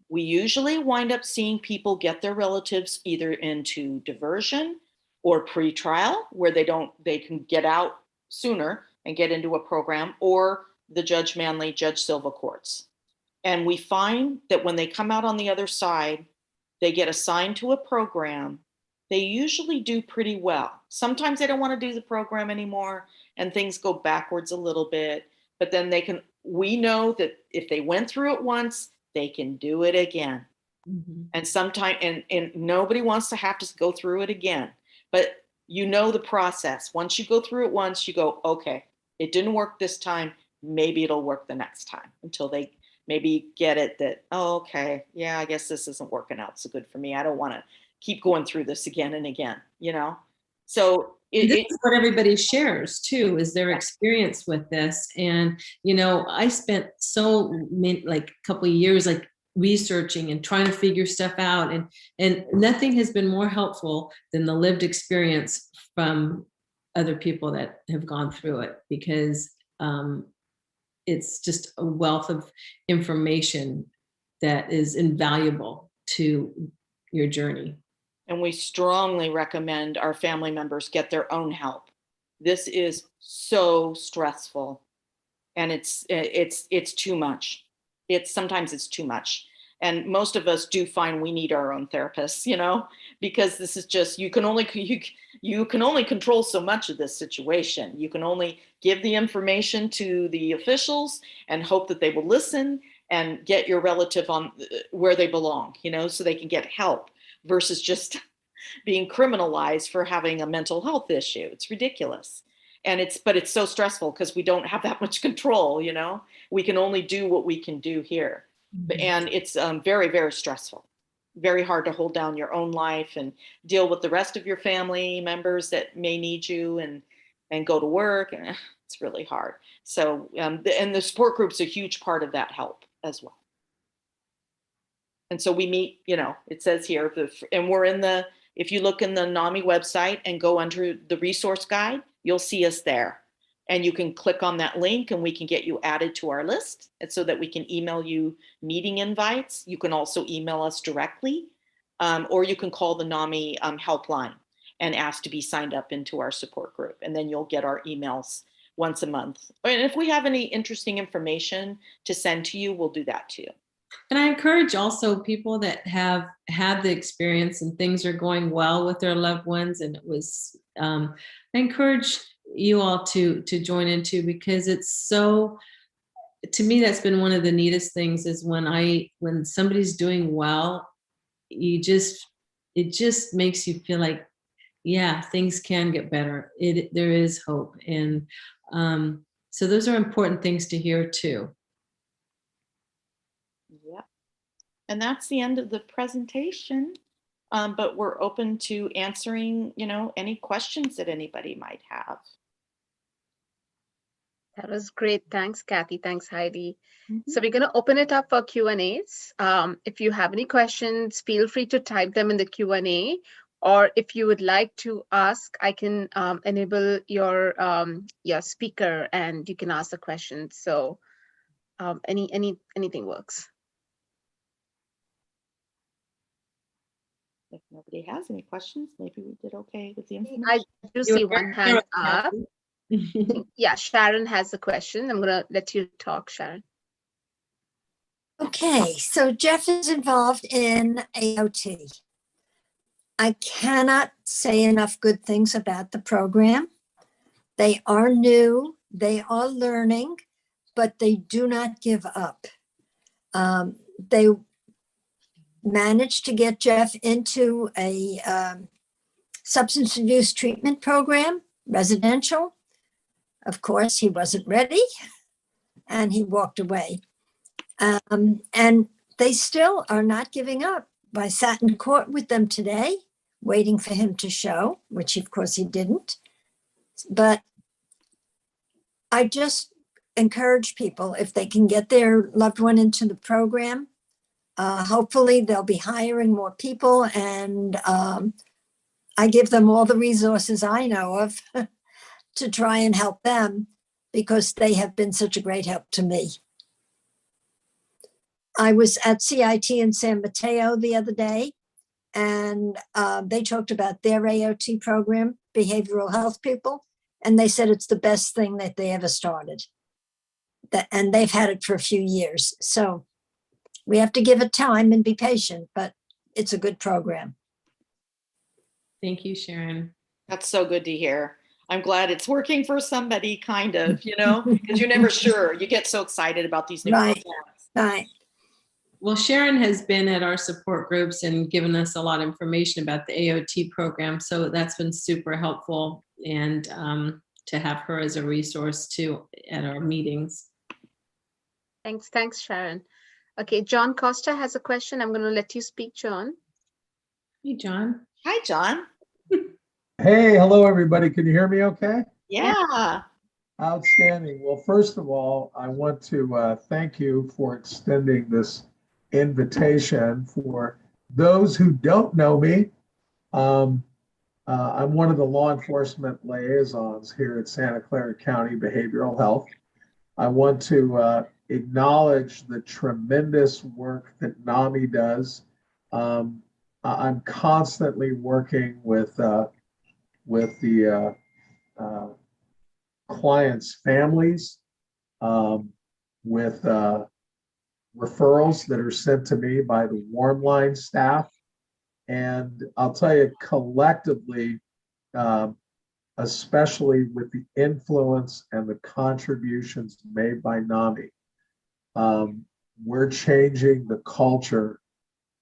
We usually wind up seeing people get their relatives either into diversion or pretrial, where they can get out sooner and get into a program, or the Judge Manley, Judge Silva courts. And we find that when they come out on the other side, they get assigned to a program. They usually do pretty well. Sometimes they don't want to do the program anymore and things go backwards a little bit, but then we know that if they went through it once, they can do it again. Mhm. And sometimes, and nobody wants to have to go through it again, but you know the process. Once you go through it once, you go, okay, it didn't work this time. Maybe it'll work the next time, until they maybe get it that, oh, okay, yeah, I guess this isn't working out so good for me. I don't want to keep going through this again and again, So This is what everybody shares too, is their experience with this. And, I spent like a couple of years, like researching and trying to figure stuff out. And nothing has been more helpful than the lived experience from other people that have gone through it, because it's just a wealth of information that is invaluable to your journey. And we strongly recommend our family members get their own help. This is so stressful, and it's too much. Sometimes it's too much. And most of us do find we need our own therapists, because this is just, you can only control so much of this situation. You can only give the information to the officials and hope that they will listen and get your relative on where they belong, so they can get help, versus just being criminalized for having a mental health issue. It's ridiculous. But it's so stressful because we don't have that much control, we can only do what we can do here. And it's very, very stressful, very hard to hold down your own life and deal with the rest of your family members that may need you and go to work. And it's really hard. So, and the support group's a huge part of that help as well. And so we meet, it says here, and we're if you look in the NAMI website and go under the resource guide, you'll see us there. And you can click on that link and we can get you added to our list, and so that we can email you meeting invites. You can also email us directly, or you can call the Nami Helpline and ask to be signed up into our support group. And then you'll get our emails once a month. And if we have any interesting information to send to you, we'll do that too. And I encourage also people that have had the experience and things are going well with their loved ones. And it was, I encourage you all to join into, because it's so, to me, that's been one of the neatest things, is when somebody's doing well, it just makes you feel like, yeah, things can get better. There is hope. And so those are important things to hear too. Yep. And that's the end of the presentation. But we're open to answering, any questions that anybody might have. That was great. Thanks, Kathy. Thanks, Heidi. So we're going to open it up for Q&As. If you have any questions, feel free to type them in the Q&A, or if you would like to ask, I can enable your speaker and you can ask the questions. So anything works. If nobody has any questions, maybe we did okay with the information. I do see one hand up. Yeah, Sharon has a question. I'm going to let you talk, Sharon. Okay, so Jeff is involved in AOT. I cannot say enough good things about the program. They are new, they are learning, but they do not give up. They managed to get Jeff into a substance abuse treatment program, residential. Of course, he wasn't ready and he walked away. And they still are not giving up. I sat in court with them today, waiting for him to show, which of course he didn't. But I just encourage people, if they can get their loved one into the program, hopefully they'll be hiring more people, and I give them all the resources I know of to try and help them, because they have been such a great help to me. I was at CIT in San Mateo the other day, and they talked about their AOT program, behavioral health people, and they said it's the best thing that they ever started. And they've had it for a few years. So we have to give it time and be patient, but it's a good program. Thank you, Sharon. That's so good to hear. I'm glad it's working for somebody, kind of, because you're never sure. You get so excited about these new programs. Right. Well, Sharon has been at our support groups and given us a lot of information about the AOT program. So that's been super helpful, and to have her as a resource too at our meetings. Thanks, Sharon. Okay, John Costa has a question. I'm going to let you speak, John. Hey, John. Hi, John. Hey, hello, everybody. Can you hear me okay? Yeah. Outstanding. Well, first of all, I want to thank you for extending this invitation. For those who don't know me, I'm one of the law enforcement liaisons here at Santa Clara County Behavioral Health. I want to acknowledge the tremendous work that NAMI does. I'm constantly working with the clients' families, with referrals that are sent to me by the Warm Line staff. And I'll tell you, collectively, especially with the influence and the contributions made by NAMI, we're changing the culture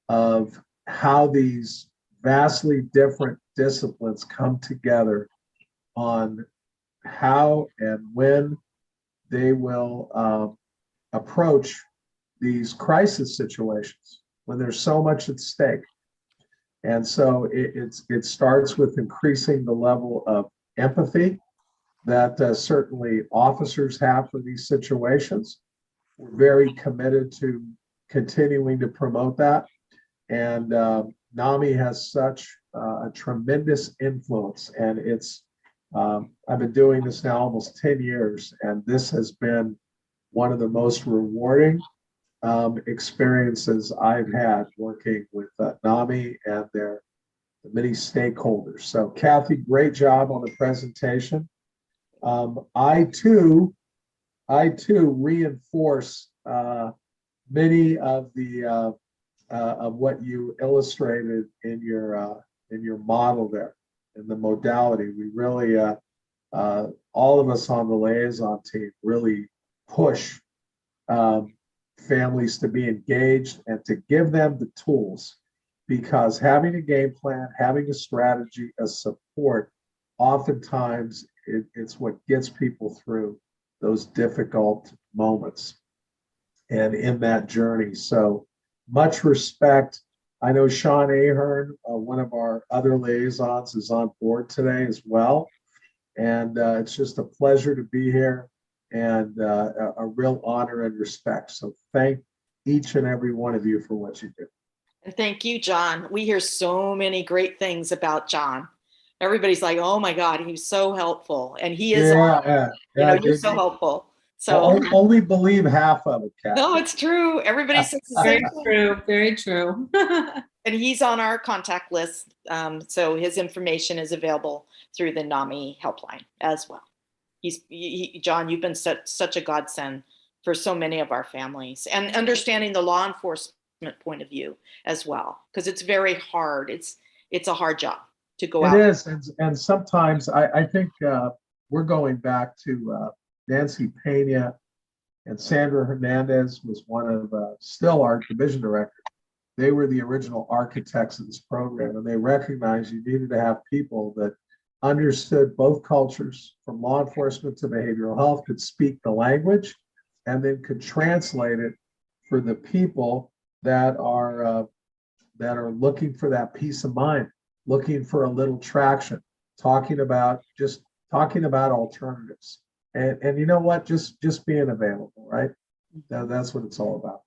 of how these vastly different disciplines come together on how and when they will approach these crisis situations when there's so much at stake. And so it starts with increasing the level of empathy that certainly officers have for these situations. We're very committed to continuing to promote that. And NAMI has such a tremendous influence, and I've been doing this now almost 10 years, and this has been one of the most rewarding experiences I've had working with NAMI and the many stakeholders. So Kathy, great job on the presentation. I too reinforce many of the of what you illustrated in your model there, in the modality. We really, all of us on the liaison team really push families to be engaged and to give them the tools, because having a game plan, having a strategy, a support, oftentimes it's what gets people through those difficult moments and in that journey. So much respect. I know Sean Ahern, one of our other liaisons, is on board today as well. And it's just a pleasure to be here, and a real honor and respect. So thank each and every one of you for what you do. And thank you, John. We hear so many great things about John. Everybody's like, oh my God, he's so helpful. And he is, you're so helpful. So only believe half of it, Kat. No, it's true. Everybody says the same thing. True, very true. And he's on our contact list. So his information is available through the NAMI Helpline as well. John, you've been such a godsend for so many of our families, and understanding the law enforcement point of view as well, because it's very hard. It's a hard job to go out. It is, and sometimes I think we're going back to Nancy Pena, and Sandra Hernandez was one of still our division director. They were the original architects of this program, and they recognized you needed to have people that understood both cultures, from law enforcement to behavioral health, could speak the language, and then could translate it for the people that are looking for that peace of mind, looking for a little traction, talking about alternatives. And you know what, just being available, right? That's what it's all about.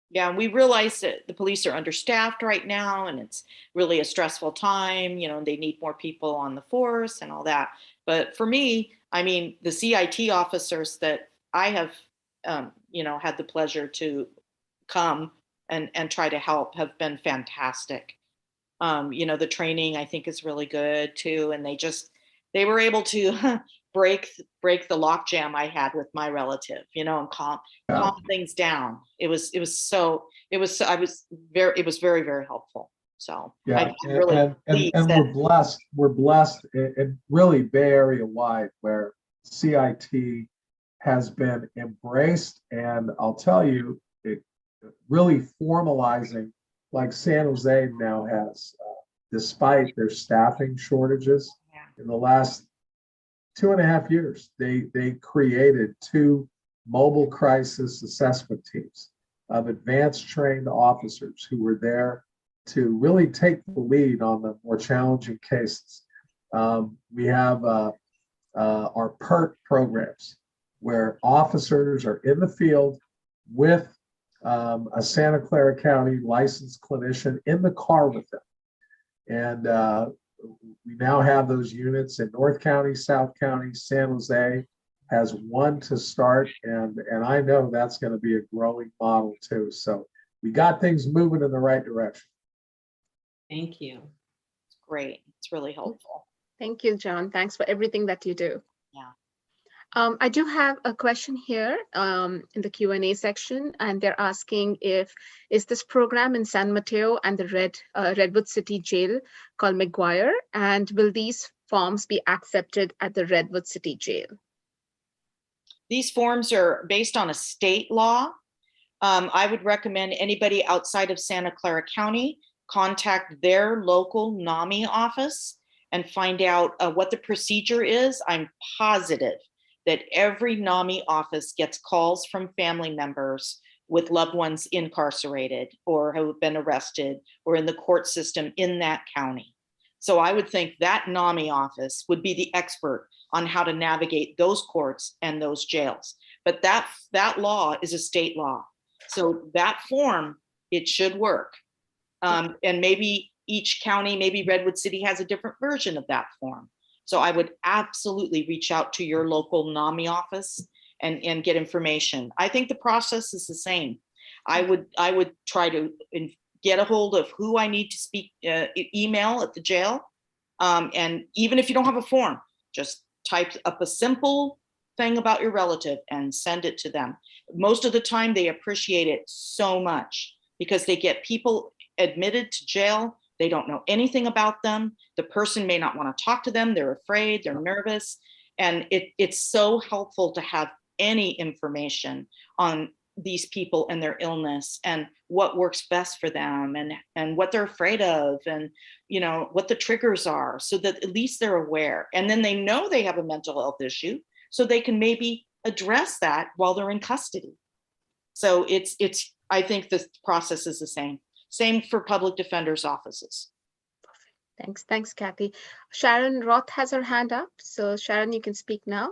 Yeah, and we realize that the police are understaffed right now, and it's really a stressful time. They need more people on the force and all that. But for me, I mean, the CIT officers that I have, had the pleasure to come and try to help have been fantastic. The training I think is really good too. And they were able to break the logjam I had with my relative, and calm things down. It was very, very helpful. So yeah, I'm really pleased and we're blessed and really Bay Area wide where CIT has been embraced. And I'll tell you, it really formalizing, like San Jose now has, despite their staffing shortages in the last 2.5 years, they created 2 mobile crisis assessment teams of advanced trained officers who were there to really take the lead on the more challenging cases. We have our PERT programs where officers are in the field with a Santa Clara County licensed clinician in the car with them. And we now have those units in North County, South County, San Jose has 1 to start. And I know that's going to be a growing model too. So we got things moving in the right direction. Thank you. It's great. It's really helpful. Thank you, John. Thanks for everything that you do. Yeah. I do have a question here in the Q&A section, and they're asking is this program in San Mateo and the Redwood City Jail called McGuire, and will these forms be accepted at the Redwood City Jail? These forms are based on a state law. I would recommend anybody outside of Santa Clara County contact their local NAMI office and find out what the procedure is. I'm positive that every NAMI office gets calls from family members with loved ones incarcerated or who have been arrested or in the court system in that county. So I would think that NAMI office would be the expert on how to navigate those courts and those jails. But that law is a state law. So that form, it should work. And maybe each county, maybe Redwood City has a different version of that form. So I would absolutely reach out to your local NAMI office and get information. I think the process is the same. I would try to get a hold of who I need to speak, email at the jail. And even if you don't have a form, just type up a simple thing about your relative and send it to them. Most of the time they appreciate it so much because they get people admitted to jail. They don't know anything about them. The person may not want to talk to them. They're afraid, they're nervous. And it's so helpful to have any information on these people and their illness and what works best for them and what they're afraid of and what the triggers are so that at least they're aware. And then they know they have a mental health issue so they can maybe address that while they're in custody. So I think the process is the same. Same for public defenders' offices. Thanks, Kathy. Sharon Roth has her hand up. So Sharon, you can speak now.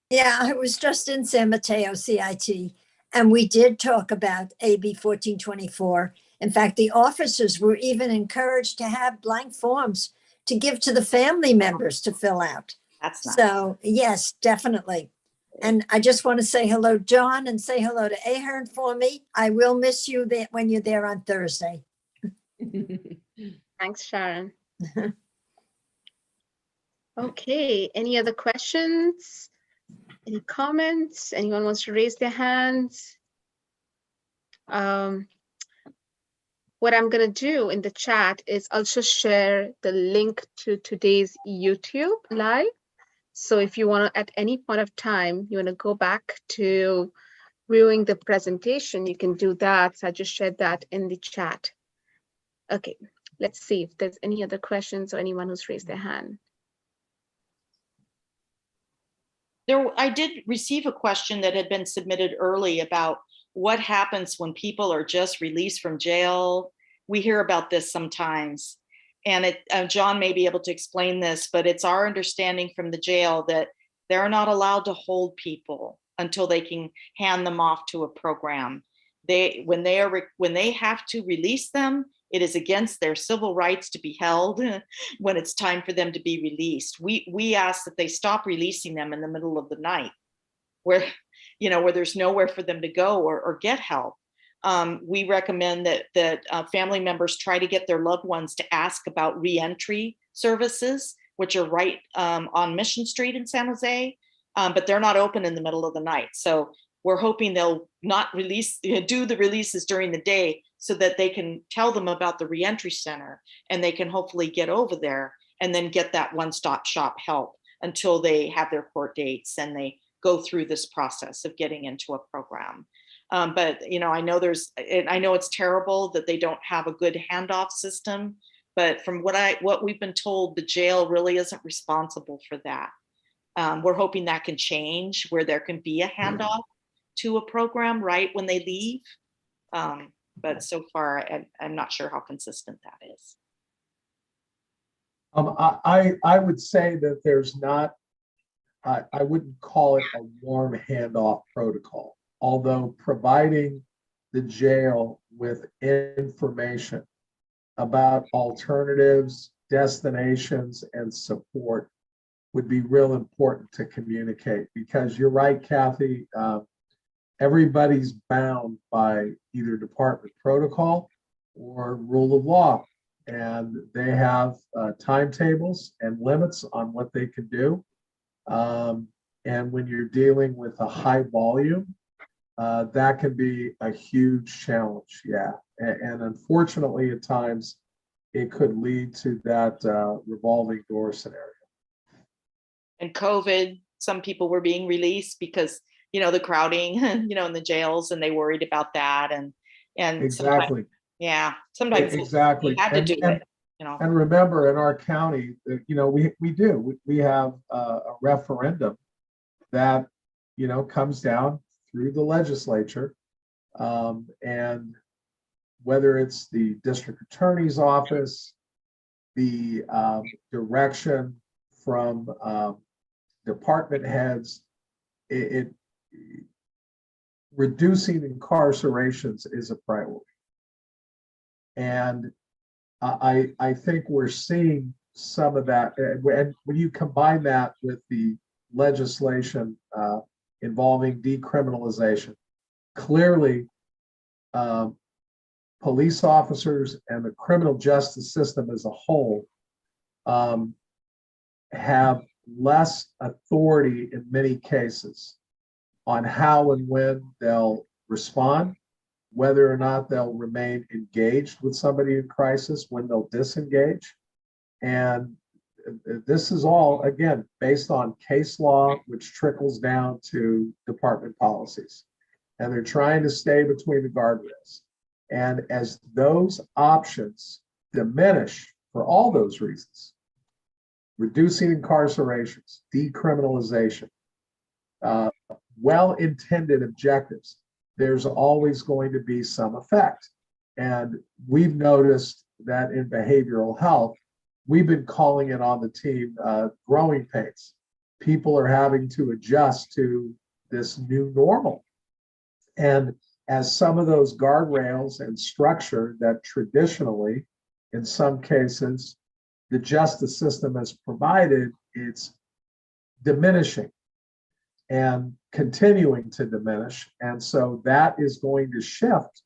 Yeah, I was just in San Mateo CIT, and we did talk about AB 1424. In fact, the officers were even encouraged to have blank forms to give to the family members to fill out. That's nice. So yes, definitely. And I just want to say hello, John, and say hello to Ahern for me. I will miss you when you're there on Thursday. Thanks, Sharon. Okay, any other questions? Any comments? Anyone wants to raise their hands? What I'm going to do in the chat is also share the link to today's YouTube live. So if you want to, at any point of time, you want to go back to viewing the presentation, you can do that. So I just shared that in the chat. Okay, let's see if there's any other questions or anyone who's raised their hand. I did receive a question that had been submitted early about what happens when people are just released from jail. We hear about this sometimes. And John may be able to explain this, but it's our understanding from the jail that they're not allowed to hold people until they can hand them off to a program. When they have to release them, it is against their civil rights to be held when it's time for them to be released. We ask that they stop releasing them in the middle of the night, where there's nowhere for them to go or get help. we recommend that family members try to get their loved ones to ask about reentry services, which are right on Mission Street in San Jose, but they're not open in the middle of the night. So we're hoping they'll not do the releases during the day so that they can tell them about the reentry center and they can hopefully get over there and then get that one-stop shop help until they have their court dates and they go through this process of getting into a program. But I know it's terrible that they don't have a good handoff system, but from what we've been told, the jail really isn't responsible for that. We're hoping that can change, where there can be a handoff to a program right when they leave. But so far, I'm not sure how consistent that is. I would say that there's not, I wouldn't call it a warm handoff protocol, although providing the jail with information about alternatives, destinations, and support would be real important to communicate, because you're right, Kathy, everybody's bound by either department protocol or rule of law, and they have timetables and limits on what they can do. And when you're dealing with a high volume, that can be a huge challenge. Yeah. And unfortunately, at times, it could lead to that revolving door scenario. And COVID, some people were being released because, the crowding, in the jails, and they worried about that. And exactly. Sometimes exactly. we had to do it. And remember, in our county, we have a referendum that, comes down through the legislature, and whether it's the district attorney's office, the direction from department heads, reducing incarcerations is a priority. And I think we're seeing some of that. And when you combine that with the legislation involving decriminalization, clearly police officers and the criminal justice system as a whole have less authority in many cases on how and when they'll respond, whether or not they'll remain engaged with somebody in crisis, when they'll disengage. And this is all, again, based on case law, which trickles down to department policies. And they're trying to stay between the guardrails. And as those options diminish for all those reasons, reducing incarcerations, decriminalization, well-intended objectives, there's always going to be some effect. And we've noticed that in behavioral health, we've been calling it on the team growing pains. People are having to adjust to this new normal. And as some of those guardrails and structure that traditionally, in some cases, the justice system has provided, it's diminishing and continuing to diminish. And so that is going to shift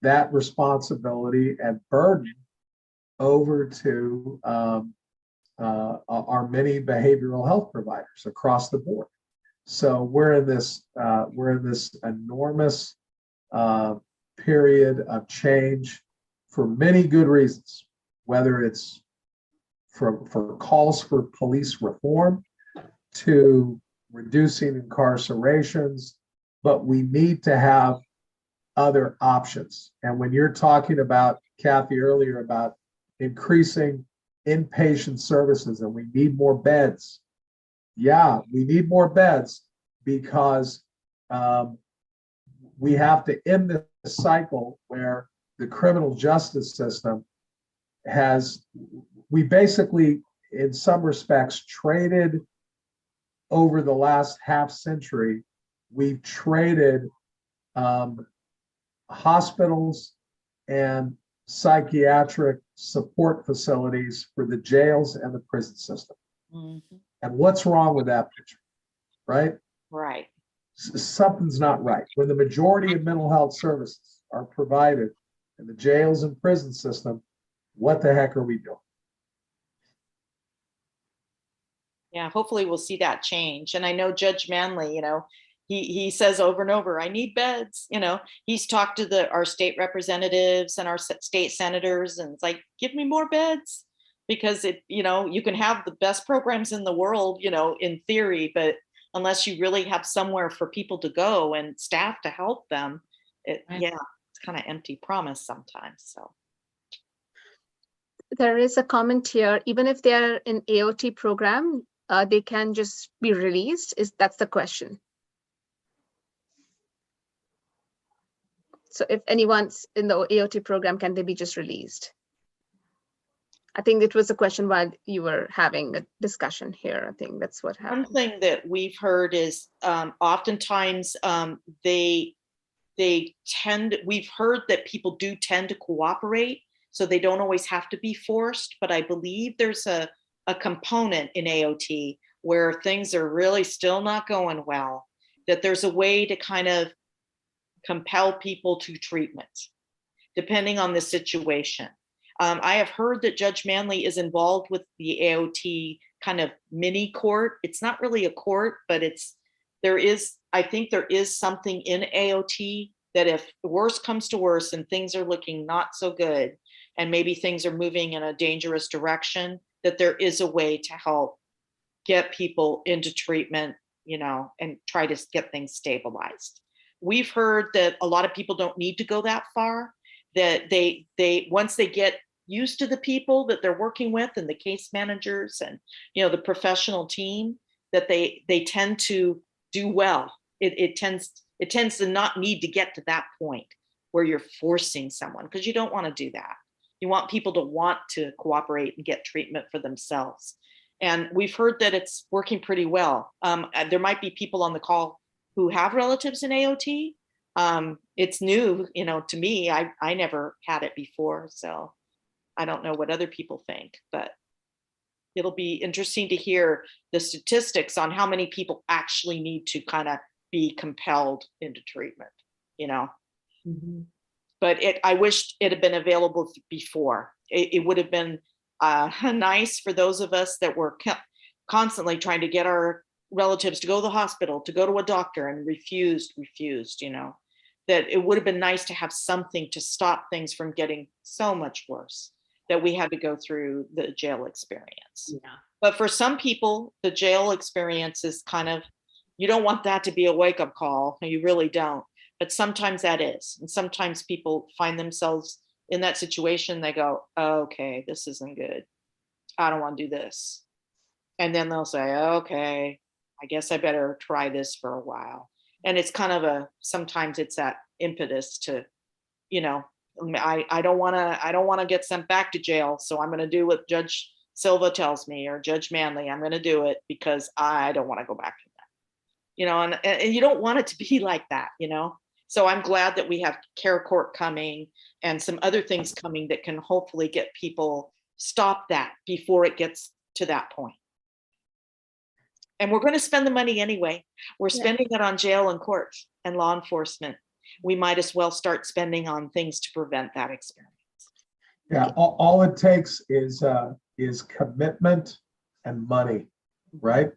that responsibility and burden over to our many behavioral health providers across the board. So we're in this enormous period of change for many good reasons, whether it's for calls for police reform to reducing incarcerations, but we need to have other options. And when you're talking about, Kathy, earlier about increasing inpatient services and we need more beds. Yeah, we need more beds because we have to end the cycle where the criminal justice system we basically, in some respects, traded over the last half century, we've traded hospitals and psychiatric support facilities for the jails and the prison system. Mm-hmm. And what's wrong with that picture, right? Right. Something's not right. When the majority of mental health services are provided in the jails and prison system, what the heck are we doing? Yeah, hopefully we'll see that change. And I know Judge Manley, he says over and over, I need beds. He's talked to our state representatives and our state senators, and it's like, give me more beds, because you can have the best programs in the world, in theory, but unless you really have somewhere for people to go and staff to help them, it's kind of empty promise sometimes. So there is a comment here, even if they're in AOT program, they can just be released. That's the question. So if anyone's in the AOT program, can they be just released? I think it was a question while you were having a discussion here. I think that's what happened. One thing that we've heard is oftentimes we've heard that people do tend to cooperate, so they don't always have to be forced. But I believe there's a component in AOT where things are really still not going well, that there's a way to kind of compel people to treatment, depending on the situation. I have heard that Judge Manley is involved with the AOT kind of mini court. It's not really a court, but I think there is something in AOT that if the worst comes to worst and things are looking not so good, and maybe things are moving in a dangerous direction, that there is a way to help get people into treatment, and try to get things stabilized. We've heard that a lot of people don't need to go that far, that they once they get used to the people that they're working with and the case managers and the professional team, that they tend to do well. It tends to not need to get to that point where you're forcing someone, because you don't want to do that. You want people to want to cooperate and get treatment for themselves. And we've heard that it's working pretty well. There might be people on the call who have relatives in AOT. It's new, to me. I never had it before, so I don't know what other people think, but it'll be interesting to hear the statistics on how many people actually need to kind of be compelled into treatment, Mhm. But I wished it had been available before. It would have been nice for those of us that were constantly trying to get our relatives to go to the hospital, to go to a doctor, and refused, that it would have been nice to have something to stop things from getting so much worse, that we had to go through the jail experience. Yeah. But for some people, the jail experience is kind of, you don't want that to be a wake-up call. You really don't. But sometimes that is. And sometimes people find themselves in that situation. They go, oh, okay, this isn't good. I don't want to do this. And then they'll say, okay, I guess I better try this for a while. And it's kind of sometimes it's that impetus to, I don't want to get sent back to jail. So I'm going to do what Judge Silva tells me, or Judge Manley. I'm going to do it because I don't want to go back to that, and you don't want it to be like that, So I'm glad that we have Care Court coming and some other things coming that can hopefully get people stop that before it gets to that point. And we're going to spend the money anyway. We're spending it on jail and courts and law enforcement. We might as well start spending on things to prevent that experience. Yeah, all it takes is commitment and money, right?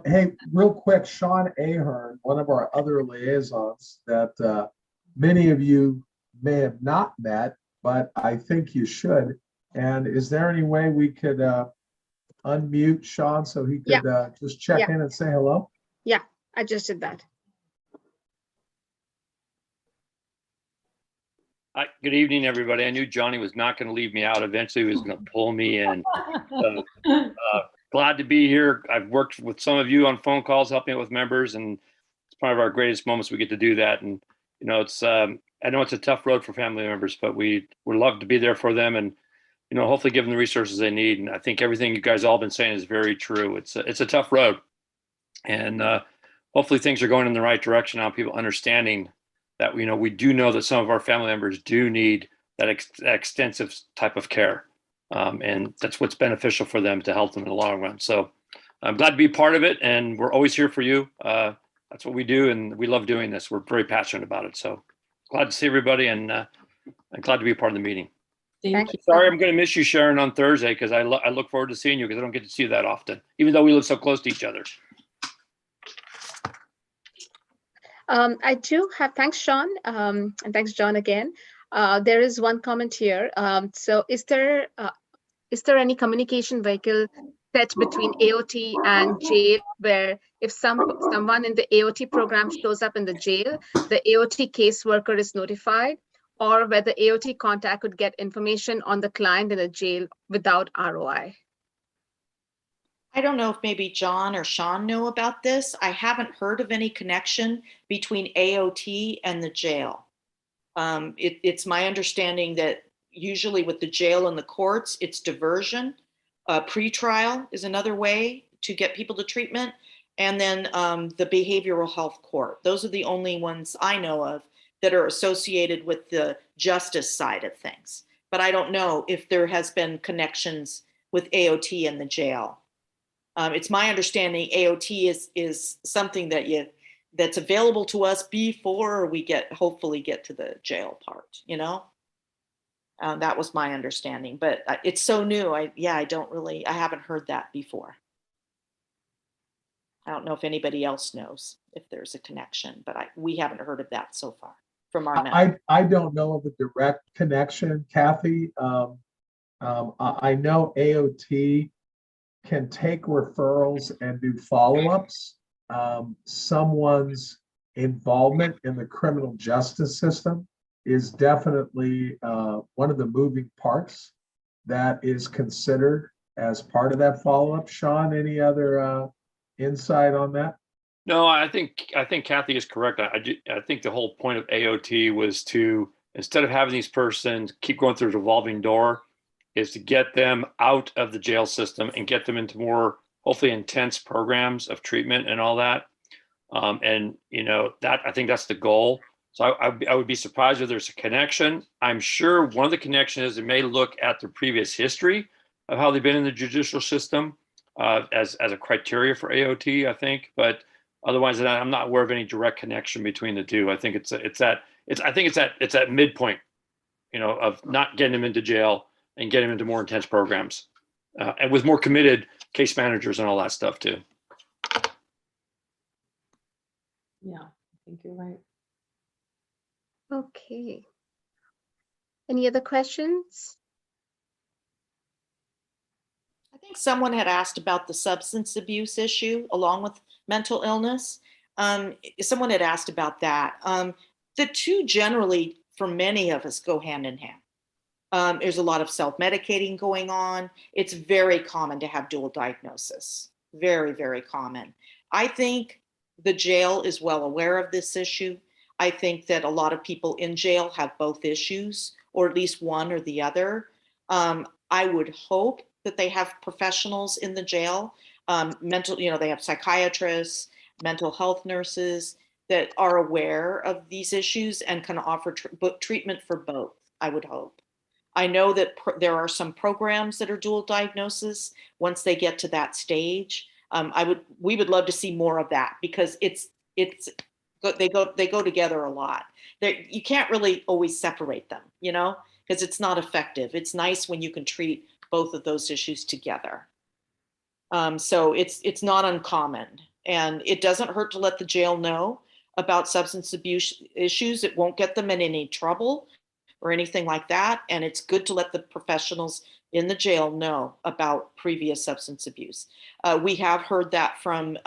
Hey, real quick, Sean Ahern, one of our other liaisons that many of you may have not met, but I think you should. And is there any way we could unmute Sean so he could just check in and say hello? Yeah, I just did that. Good evening, everybody. I knew Johnny was not going to leave me out. Eventually, he was going to pull me in. Glad to be here. I've worked with some of you on phone calls, helping out with members, and it's part of our greatest moments we get to do that. And it's I know it's a tough road for family members, but we would love to be there for them, and hopefully give them the resources they need. And I think everything you guys all been saying is very true. It's a tough road, and hopefully things are going in the right direction now. People understanding that we do know that some of our family members do need that extensive type of care. And that's what's beneficial for them, to help them in the long run. So I'm glad to be part of it, and we're always here for you. That's what we do, and we love doing this. We're very passionate about it. So glad to see everybody, and I'm glad to be a part of the meeting. Thank you. Sorry, I'm going to miss you, Sharon, on Thursday, because I look forward to seeing you, because I don't get to see you that often, even though we live so close to each other. I do have, thanks, Sean, and thanks, John, again. There is one comment here. So is there any communication vehicle set between AOT and jail, where if someone in the AOT program shows up in the jail, the AOT caseworker is notified, or where the AOT contact could get information on the client in the jail without ROI? I don't know if maybe John or Sean know about this. I haven't heard of any connection between AOT and the jail. It's my understanding that usually with the jail and the courts, it's diversion. Pretrial is another way to get people to treatment. And then the behavioral health court. Those are the only ones I know of that are associated with the justice side of things. But I don't know if there has been connections with AOT and the jail. It's my understanding AOT is something that's available to us before we hopefully get to the jail part, you know? That was my understanding, but it's so new. I haven't heard that before. I don't know if anybody else knows if there's a connection, but we haven't heard of that so far from our network. I don't know of a direct connection, Kathy. I know AOT can take referrals and do follow-ups. Someone's involvement in the criminal justice system is definitely one of the moving parts that is considered as part of that follow-up. Sean, any other insight on that? No, I think Kathy is correct. I think the whole point of AOT was to, instead of having these persons keep going through a revolving door, is to get them out of the jail system and get them into more, hopefully, intense programs of treatment and all that. And that, I think that's the goal. So I would be surprised if there's a connection. I'm sure one of the connections is it may look at the previous history of how they've been in the judicial system as a criteria for AOT, I think. But otherwise, I'm not aware of any direct connection between the two. I think it's that midpoint, of not getting them into jail and getting them into more intense programs, and with more committed case managers and all that stuff too. Yeah, I think you're right. Okay. Any other questions? I think someone had asked about the substance abuse issue along with mental illness. Someone had asked about that. The two generally, for many of us, go hand in hand. There's a lot of self-medicating going on. It's very common to have dual diagnosis. Very, very common. I think the jail is well aware of this issue. I think that a lot of people in jail have both issues, or at least one or the other. I would hope that they have professionals in the jail, they have psychiatrists, mental health nurses that are aware of these issues and can offer treatment for both, I would hope. I know that there are some programs that are dual diagnosis once they get to that stage. We would love to see more of that, because they go together a lot. You can't really always separate them, because it's not effective. It's nice when you can treat both of those issues together. So it's not uncommon, and it doesn't hurt to let the jail know about substance abuse issues. It won't get them in any trouble or anything like that. And it's good to let the professionals in the jail know about previous substance abuse. We have heard that from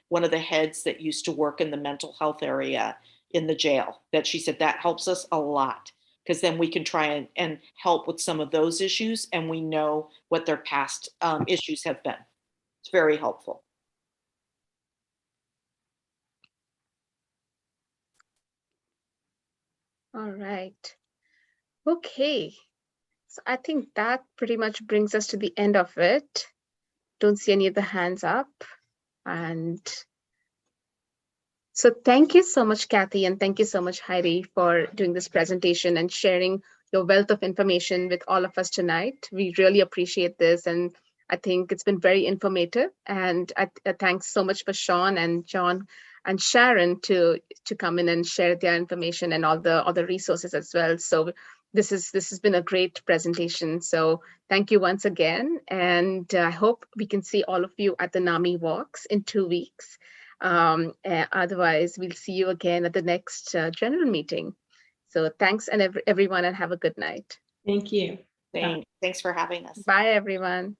one of the heads that used to work in the mental health area in the jail, that she said that helps us a lot, because then we can try and help with some of those issues, and we know what their past issues have been. It's very helpful. All right. Okay. So I think that pretty much brings us to the end of it. Don't see any of the hands up. And so thank you so much, Kathy, and thank you so much, Heidi, for doing this presentation and sharing your wealth of information with all of us tonight. We really appreciate this, and I think it's been very informative. And thanks so much for Sean and John and Sharon to come in and share their information and all the resources as well. So this has been a great presentation. So thank you once again, and I hope we can see all of you at the NAMI walks in 2 weeks. Otherwise, we'll see you again at the next general meeting. So thanks and everyone, and have a good night. Thank you. Thanks for having us. Bye, everyone.